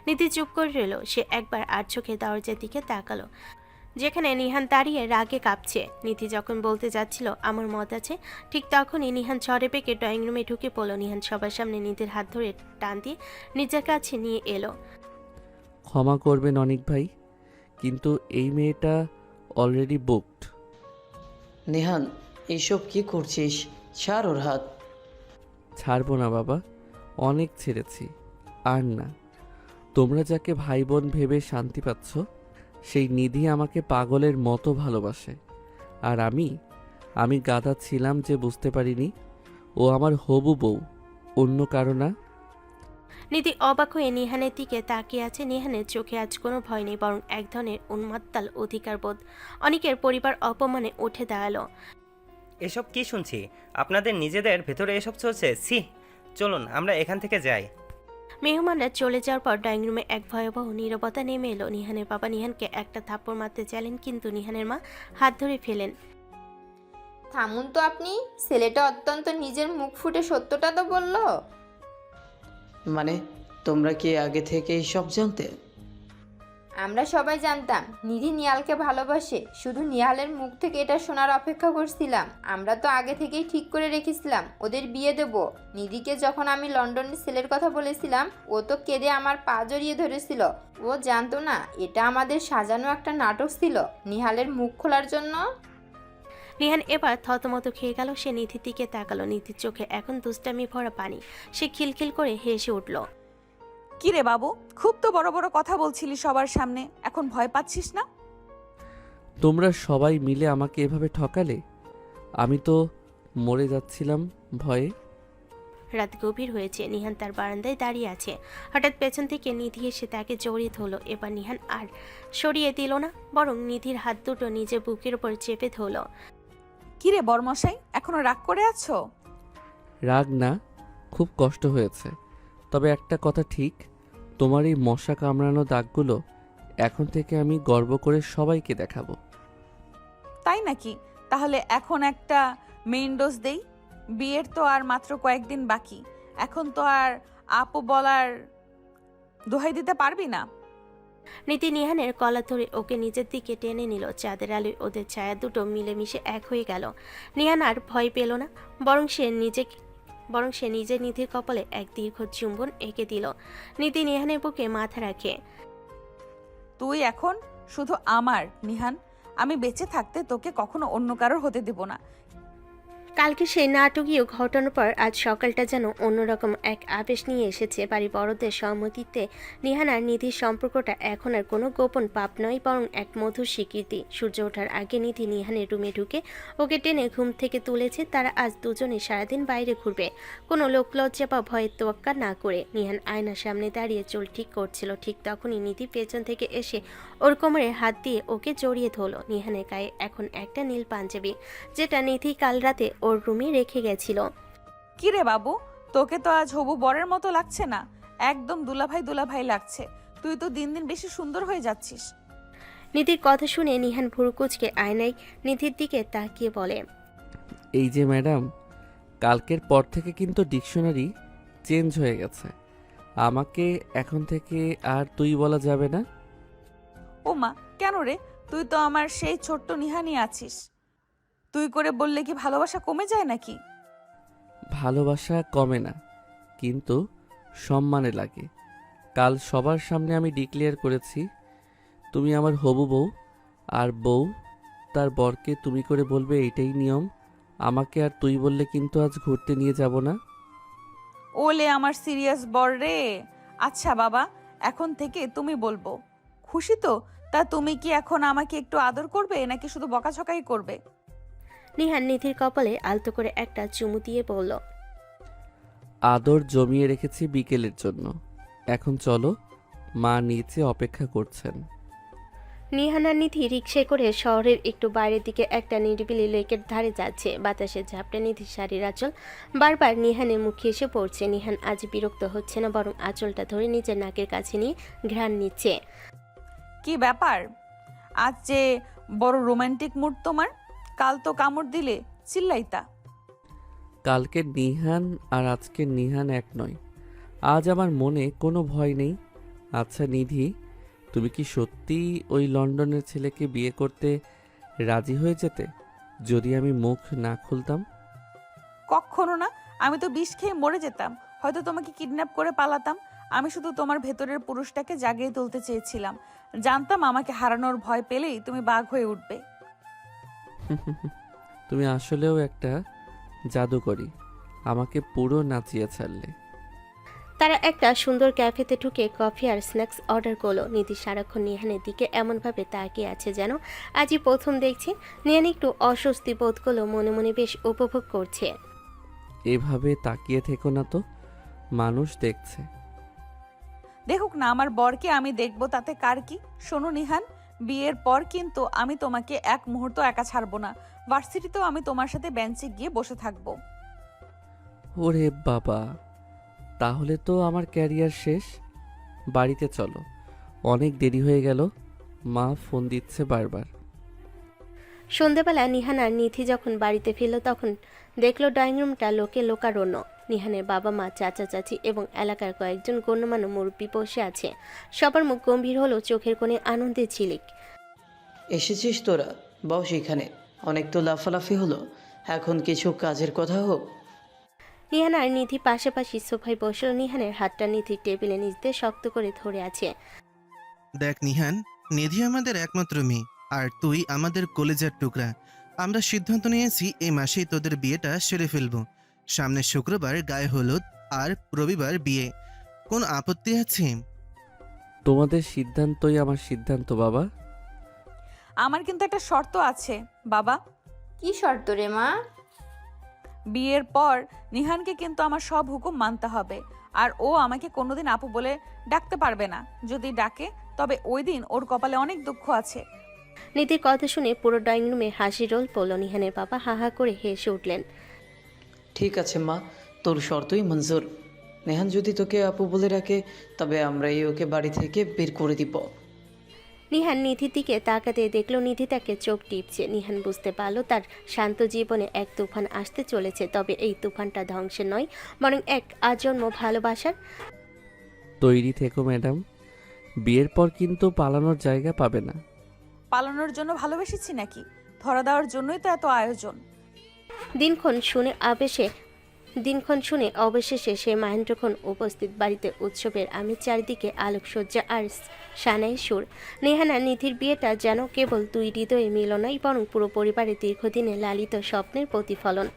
নিধি চুপ করে রইল। সে একবার আর চোখে দরজার দিকে তাকালো, যেখানে নিহান দাঁড়িয়ে রাগে কাঁপছে। নিধি যখন বলতে যাচ্ছিল আমার মত আছে, ঠিক তখনই নিহান ঝড়ে পেকে ড্রয়িং রুমে ঢুকে পড়ল। নিহান সবার সামনে নিধির হাত ধরে টান দিয়ে নিজের কাছে নিয়ে এলো। ক্ষমা করবেন অনিক ভাই, কিন্তু এই মেয়েটা অলরেডি বুকড। নিহান, এইসব কি করছিস? ছাড় ওর হাত। ছাড়বো না বাবা, অনেক ছেড়েছি, আর না। তোমরা যাকে ভাই বোন ভেবে শান্তি পাচ্ছ, সেই নিধি আমাকে পাগলের মতো ভালোবাসে। আর আমি গাধা ছিলাম যে বুঝতে পারিনি ও আমার হবু বউ, অন্য কারো না। নিধি অবাক হয়ে নিহানের দিকে তাকিয়ে আছে। নিহানের চোখে আজ কোনো ভয় নেই, বরং এক ধরনের উন্মাত্তাল অধিকার বোধ। অনেকের পরিবার অপমানে উঠে দাঁড়ালো। এসব কি শুনছি? আপনাদের নিজেদের ভেতরে এসব চলছে? ছি, চলুন আমরা এখান থেকে যাই। মেহমানরা চলে যাওয়ার পর ড্রয়িং রুমে এক ভয়াবহ নীরবতা নেমে এলো। নিহানের বাবা নিহানকে একটা থাপ্পড় মারতে চাইলেন, কিন্তু নিহানের মা হাত ধরে ফেলেন। থামুন তো আপনি। ছেলেটা অত্যন্ত নিজের মুখ ফুটে সত্যটা তো বলল। মানে তোমরা কি আগে থেকেই সব জানতে? আমরা সবাই জানতাম নিধি নিহালকে ভালোবাসে, শুধু নিহালের মুখ থেকে এটা শোনার অপেক্ষা করছিলাম। আমরা তো আগে থেকেই ঠিক করে রেখেছিলাম ওদের বিয়ে দেব। নিধিকে যখন আমি লন্ডনের ছেলের কথা বলেছিলাম, ও তো কেঁদে আমার পা জড়িয়ে ধরেছিল। ও জানতো না এটা আমাদের সাজানো একটা নাটক ছিল নিহালের মুখ খোলার জন্য। নিহান এবার থতমত খেয়ে গেল। সে নিধির দিকে তাকালো। নিধির চোখে এখন দুষ্টামি ভরা পানি। সে খিলখিল করে হেসে উঠল। কি রে বাবু, খুব তো বড় বড় কথা বলছিলি সবার সামনে, এখন ভয় পাচ্ছিস না? তোমরা সবাই মিলে আমাকে এভাবে ঠকালে, আমি তো মরে যাচ্ছিলাম ভয়ে। রাত গভীর হয়েছে। নিহান তার বারান্দায় দাঁড়িয়ে আছে। হঠাৎ পেছন থেকে নিধি এসে তাকে জড়িয়ে ধরল। এবার নিহান আর সরিয়ে দিল না, বরং নিধির হাত দুটো নিজের বুকের উপর চেপে ধরল। কি রে বর্মশাই, এখনো রাগ করে আছো? রাগ না, খুব কষ্ট হয়েছে। তবে একটা কথা ঠিক, তোমার এই মশা কামড়ানো দাগগুলো এখন থেকে আমি গর্ব করে সবাইকে দেখাবো। তাই নাকি? তাহলে এখন একটা মেইন ডোজ দেই। বিয়ের তো আর মাত্র কয়েকদিন বাকি, এখন তো আর আপু বলার দোহাই দিতে পারবি না। নিধি নিহানের কলা ধরে ওকে নিজের দিকে টেনে নিল। চাঁদের আলোয় ওদের ছায়া দুটো মিলেমিশে এক হয়ে গেল। নিহান আর ভয় পেল না, বরং সে নিজে নিধির কপালে এক দীর্ঘ চুম্বন এঁকে দিল। নিধি নিহানের বুকে মাথা রাখে। তুই এখন শুধু আমার নিহান, আমি বেঁচে থাকতে তোকে কখনো অন্য কারোর হতে দেব না। কালকে সেই নাটকীয় ঘটনার পর আজ সকালটা যেন অন্যরকম এক আবেশ নিয়ে এসেছে। বাড়ি বড়দের সম্মতিতে নিহান আর নিধির সম্পর্কটা এখন আর কোনো গোপন পাপ নয়, বরং এক মধুর স্বীকৃতি। সূর্য ওঠার আগে নিধি নিহানের রুমে ঢুকে ওকে টেনে ঘুম থেকে তুলেছে। তারা আজ দুজনে সারাদিন বাইরে ঘুরবে, কোনো লোকলজ্জা বা ভয়ের তোয়াক্কা না করে। নিহান আয়নার সামনে দাঁড়িয়ে চুল ঠিক করছিল, ঠিক তখনই নিধি পেছন থেকে এসে ওর কোমরে হাত দিয়ে ওকে জড়িয়ে ধরল। নিহানের গায়ে এখন একটা নীল পাঞ্জাবি, যেটা নিধি কাল রাতে ওর রুমে রেখে গেছিল। কি রে বাবু, তোকে তো আজ হবু বরের মতো লাগছে না, একদম দুলাভাই দুলাভাই লাগছে। তুই তো দিন দিন বেশি সুন্দর হয়ে যাচ্ছিস। নিধির কথা শুনে নিহান ভুরু কুঁচকে আয়নায় নিধির দিকে তাকিয়ে বলে, এই যে ম্যাডাম, কালকের পর থেকে কিন্তু ডিকশনারি চেঞ্জ হয়ে গেছে। আমাকে এখন থেকে আর তুই বলা যাবে না। ও মা, কেন রে? তুই তো আমার সেই ছোট্ট নিহানই আছিস। তুই করে বললে কি ভালোবাসা কমে যায় নাকি? ভালোবাসা কমে না, কিন্তু সম্মানে লাগে। কাল সবার সামনে আমি ডিক্লেয়ার করেছি তুমি আমার হবু বউ, আর বউ তার বরকে তুমি করে বলবে, এটাই নিয়ম। আমাকে আর তুই বললে কিন্তু আজ ঘুরতে নিয়ে যাব না। ওলে আমার সিরিয়াস বর রে। আচ্ছা বাবা, এখন থেকে তুমি বলবো। খুশি তো? তা তুমি কি এখন আমাকে একটু আদর করবে নাকি শুধু বকাঝকাই করবে? নিহান নিধির কপালে আলতো করে একটা চুমু দিয়ে বলল, আদর জমিয়ে রেখেছি বিকেলের জন্য। এখন চলো, মা নিচে অপেক্ষা করছেন। নিহান আর নিধি রিকশায় করে শহরের একটু বাইরের দিকে একটা নিরিবিলি লেকের ধারে যাচ্ছে। বাতাসে ঝাপটে নিধির শাড়ির আঁচল বারবার নিহানের মুখে এসে পড়ছে। নিহান আজ বিরক্ত হচ্ছে না, বরং আঁচলটা ধরে নিজের নাকের কাছে নিয়ে ঘ্রাণ নিচ্ছে। কি ব্যাপার, আজ যে বড় রোমান্টিক মুড তোমার? কাল তো কামড় দিলে, চিল্লাইতা। কালকের নিহান আর আজকের নিহান এক নয়। আজ আমার মনে কোনো ভয় নেই। আচ্ছা নিধি, তুমি কি সত্যি ওই লন্ডনের ছেলেকে বিয়ে করতে রাজি হয়ে যেতে যদি আমি মুখ না খুলতাম? কখনো না। আমি তো বিষ খেয়ে মরে যেতাম, হয়তো তোমাকে কিডন্যাপ করে পালাতাম। আমি শুধু তোমার ভেতরের পুরুষটাকে জাগিয়ে তুলতে চেয়েছিলাম। জানতাম আমাকে হারানোর ভয় পেলেই তুমি বাঘ হয়ে উঠবে। তুমি আসলেও একটা জাদুকরী, আমাকে পুরো নাচিয়ে ছাড়লে। তারা একটা সুন্দর ক্যাফেতে ঢুকে কফি আর স্ন্যাক্স অর্ডার করলো। নিধি সারাক্ষণ নিহানের দিকে এমনভাবে তাকিয়ে আছে যেন আজই প্রথম দেখছে। নিহান একটু অস্বস্তি বোধ করলো, মনে মনে বেশ উপভোগ করছে। এভাবে তাকিয়ে থেকো না তো, মানুষ দেখছে। দেখুক না আমার বরকে, আমি দেখবো, তাতে কার কি। শোনো নিহান, বিয়ের পর কিন্তু আমি তোমাকে এক মুহূর্ত একা ছাড়বো না। ভার্সিটিতেও আমি তোমার সাথে বেঞ্চে গিয়ে বসে থাকবো। ওরে বাবা, তাহলে তো আমার ক্যারিয়ার শেষ। বাড়িতে চলো, অনেক দেরি হয়ে গেল। মা ফোন দিচ্ছে বারবার। সন্ধেবেলা নিহান আর নিধি যখন বাড়িতে ফিরল তখন দেখলো ড্রয়িং রুমটা লোকে লোকারণ্য। নিহানের বাবা মা, চাচা চাচি এবং এলাকার কয়েকজন গণ্যমান্য মুরব্বী বসে আছে। সবার মুখ গম্ভীর হলো, চোখের কোণে আনন্দের ঝিলিক। এসেছিস তোরা? বস এখানে। অনেক তো লাফালাফি হলো, এখন কিছু কাজের কথা হোক। নিহান আর নিধি পাশাপাশি সোফায় বসল। নিহানের হাতটা নিধির টেবিলে নিচ দিয়ে শক্ত করে ধরে আছে। দেখ নিহান, নিধি আমাদের একমাত্র মেয়ে, আর তুই আমাদের কলেজার টুকরা। আমরা সিদ্ধান্ত নিয়েছি এই মাসেই তোদের বিয়েটা সেরে ফেলবো। সামনের শুক্রবার গায়ে হলুদ আর রবিবার বিয়ে। কোন আপত্তি আছে? তোমাদের সিদ্ধান্তই আমার সিদ্ধান্ত বাবা। আমার কিন্তু একটা শর্ত আছে বাবা। কি শর্ত রে মা? বিয়ের পর নিহানকে কিন্তু আমার সব হুকুম মানতে হবে, আর ও আমাকে কোনোদিন আপু বলে ডাকতে পারবে না। যদি ডাকে তবে ওই দিন ওর কপালে অনেক দুঃখ আছে। নিধির কথা শুনে পুরো ড্রয়িং রুমে হাসি রোল পড়ল। নিহানের বাবা হা হা করে হেসে উঠলেন। ঠিক আছে মা, তোর শর্তই মঞ্জুর। নেহান যদি তোকে আপু বলে রাখে তবে আমরাই ওকে বাড়ি থেকে বের করে দিব। নিহান নিধির দিকে তাকাতে দেখলো নিধি তাকে চোখ টিপছে। নিহান বুঝতে পারলো তার শান্ত জীবনে এক তুফান আসতে চলেছে, তবে এই তুফানটা ধ্বংসের নয়, বরং এক আজন্ম ভালোবাসার। তৈরি থেকো ম্যাডাম, বিয়ের পর কিন্তু পালানোর জায়গা পাবে না। পালানোর জন্য ভালোবেসেছি নাকি? ধরা দেওয়ার জন্যই তো এত আয়োজন। দিনক্ষণ শুনে আবেশে দিনক্ষণ শুনে অবশেষে সে মহেন্দ্রক্ষণ উপস্থিত। বাড়িতে উৎসবের আমেজ, চারিদিকে আলোকসজ্জা আর সানাই সুর। নেহান আর নিধির বিয়েটা যেন কেবল দুই হৃদয়ে মিলনই, বরং পুরো পরিবারের দীর্ঘদিনে লালিত স্বপ্নের প্রতিফলন।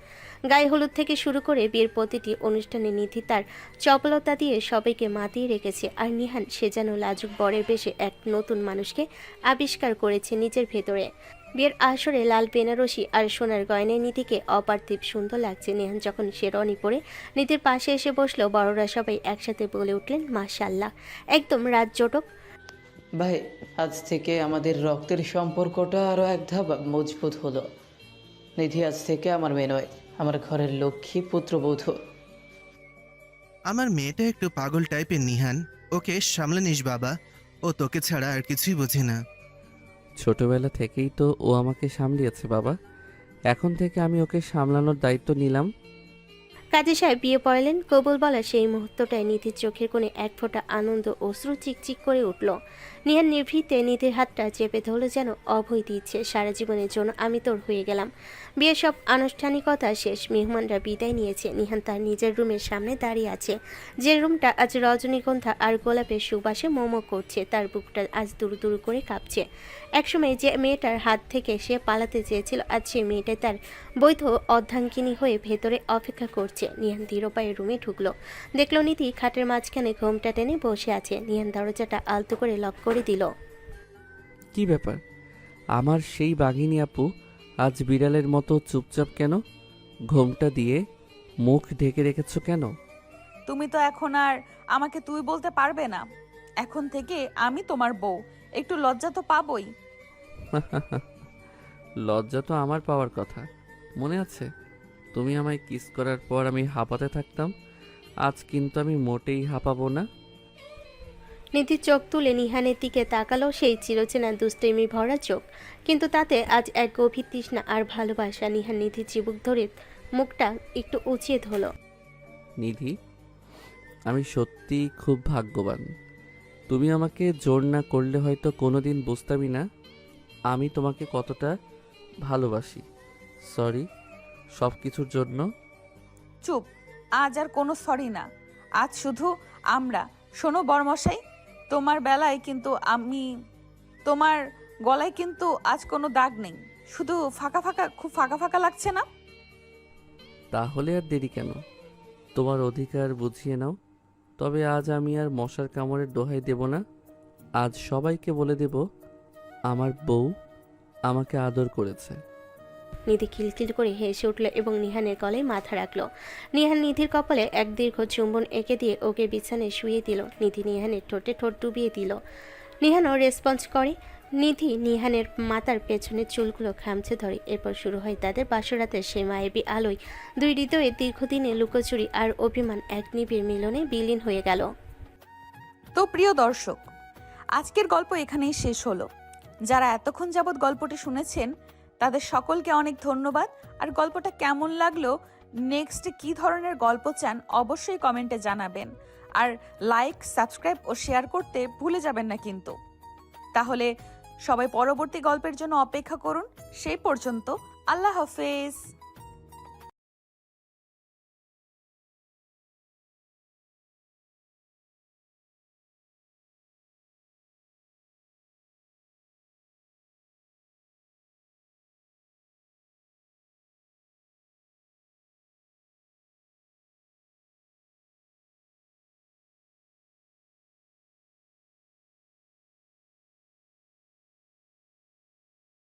গায়ে হলুদ থেকে শুরু করে বিয়ের প্রতিটি অনুষ্ঠানে নিধি তার চপলতা দিয়ে সবাইকে মাতিয়ে রেখেছে, আর নিহান সে যেন লাজুক বরের বেশে এক নতুন মানুষকে আবিষ্কার করেছে নিজের ভেতরে। বিয়ের আসরে লাল বেনারসি আর সোনার গয়নায় নিধিকে অপার্থিব সুন্দর লাগছে। নেহান যখন শেরওয়ানি পরে নিধির পাশে এসে বসলো, বড়রা সবাই একসাথে বলে উঠলেন মাশাআল্লাহ, একদম রাত জটক। ভাই, আজ থেকে আমাদের রক্তের সম্পর্কটা আরও এক ধাপ মজবুত হলো। নিধি আজ থেকে আমার মেয়ে নয়, আমার ঘরের লক্ষ্মী পুত্রবধূ। আমার মেয়েটা একটু পাগল টাইপের নিহান, ওকে সামলে নিস বাবা, ও তোকে ছাড়া আর কিছুই বোঝে না। ছোটবেলা থেকেই তো ও আমাকে সামলিয়েছে বাবা, এখন থেকে আমি ওকে সামলানোর দায়িত্ব নিলাম। কাজী সাহেব বিয়ে পড়ালেন। কবুল বলা সেই মুহূর্তটায় নিধির চোখের কোণে এক ফোঁটা আনন্দ অশ্রু চিকচিক করে উঠল। নিহান নিভৃতে নিধির হাতটা চেপে ধরল, যেন অভয় দিচ্ছে, সারা জীবনের জন্য আমি তোর হয়ে গেলাম। বিয়ের সব আনুষ্ঠানিকতা শেষ, মেহমানরা বিদায় নিয়েছে। নিহান তার নিজের রুমের সামনে দাঁড়িয়ে আছে, যে রুমটা আজ রজনীগন্ধা আর গোলাপের সুবাসে মোমো করছে। তার বুকটা আজ দুরু দুরু করে কাঁপছে। একসময় যে মেয়েটার হাত থেকে সে পালাতে চেয়েছিল, আজ সেই মেয়েটাই তার বৈধ অর্ধাঙ্গিনী হয়ে ভেতরে অপেক্ষা করছে। নিহান ধীরপায়ে রুমে ঢুকলো, দেখলো নিধি খাটের মাঝখানে ঘোমটা টেনে বসে আছে। নিহান দরজাটা আলতো করে লক করে দিল। কি ব্যাপার, আমার সেই বাঘিনী আপু আজ বিড়ালের মতো চুপচাপ কেন? ঘোমটা দিয়ে মুখ ঢেকে রেখেছো কেন? তুমি তো এখন আর আমাকে তুই বলতে পারবে না, এখন থেকে আমি তোমার বউ, একটু লজ্জা তো পাবোই। লজ্জা তো আমার পাওয়ার কথা। মনে আছে তুমি আমায় কিস করার পর আমি হাঁপাতে থাকতাম? আজ কিন্তু আমি মোটেই হাঁপাবো না। নিধি চোখ তুলে নিহানের দিকে তাকালো, সেই চিরচেনা দুষ্টেমি ভরা চোখ, কিন্তু তাতে আজ এক গভীর তৃষ্ণা আর ভালোবাসা। নিহান নিধির চিবুক ধরে মুখটা একটু উঁচিয়ে ধরল। নিধি, আমি সত্যিই খুব ভাগ্যবান। তুমি আমাকে জোর না করলে হয়তো কোনোদিন বুঝতামই না আমি তোমাকে কতটা ভালোবাসি। সরি সব কিছুর জন্য। চুপ, আজ আর কোনো সরি না, আজ শুধু আমরা। শোনো বরমশাই, তোমার বেলায় কিন্তু তোমার গলায় কিন্তু আজ কোনো দাগ নেই, শুধু ফাঁকা ফাঁকা, খুব ফাঁকা ফাঁকা লাগছে না? তাহলে আর দেরি কেন, তোমার অধিকার বুঝিয়ে নাও। তবে আজ আমি আর মশার কামড়ের দোহাই দেব না। আজ সবাইকে বলে দেব আমার বউ আমাকে আদর করেছে। নিধি খিলখিল করে হেসে উঠল এবং নিহানের গলায় মাথা রাখলো। নিহান নিধির কপালে এক দীর্ঘ চুম্বন এঁকে দিয়ে ওকে বিছানায় শুয়ে দিল। নিধি নিহানের ঠোঁটে ঠোঁট ডুবিয়ে দিল। নিহানও রেসপন্স করে। নিধি নিহানের মাথার পেছনে চুলগুলো খামচে ধরে। এরপর শুরু হয় তাদের বাসরাতের সেই মায়াবী আলোয়। দুই হৃদয়ে দীর্ঘদিনের লুকোচুরি আর অভিমান এক নিবিড় মিলনে বিলীন হয়ে গেল। তো প্রিয় দর্শক, আজকের গল্প এখানেই শেষ হলো। যারা এতক্ষণ যাবৎ গল্পটি শুনেছেন তাদের সকলকে অনেক ধন্যবাদ। আর গল্পটা কেমন লাগলো, নেক্সট কি ধরনের গল্প চান অবশ্যই কমেন্টে জানাবেন। আর লাইক, সাবস্ক্রাইব ও শেয়ার করতে ভুলে যাবেন না কিন্তু। তাহলে সবাই পরবর্তী গল্পের জন্য অপেক্ষা করুন। সেই পর্যন্ত আল্লাহ হাফেজ।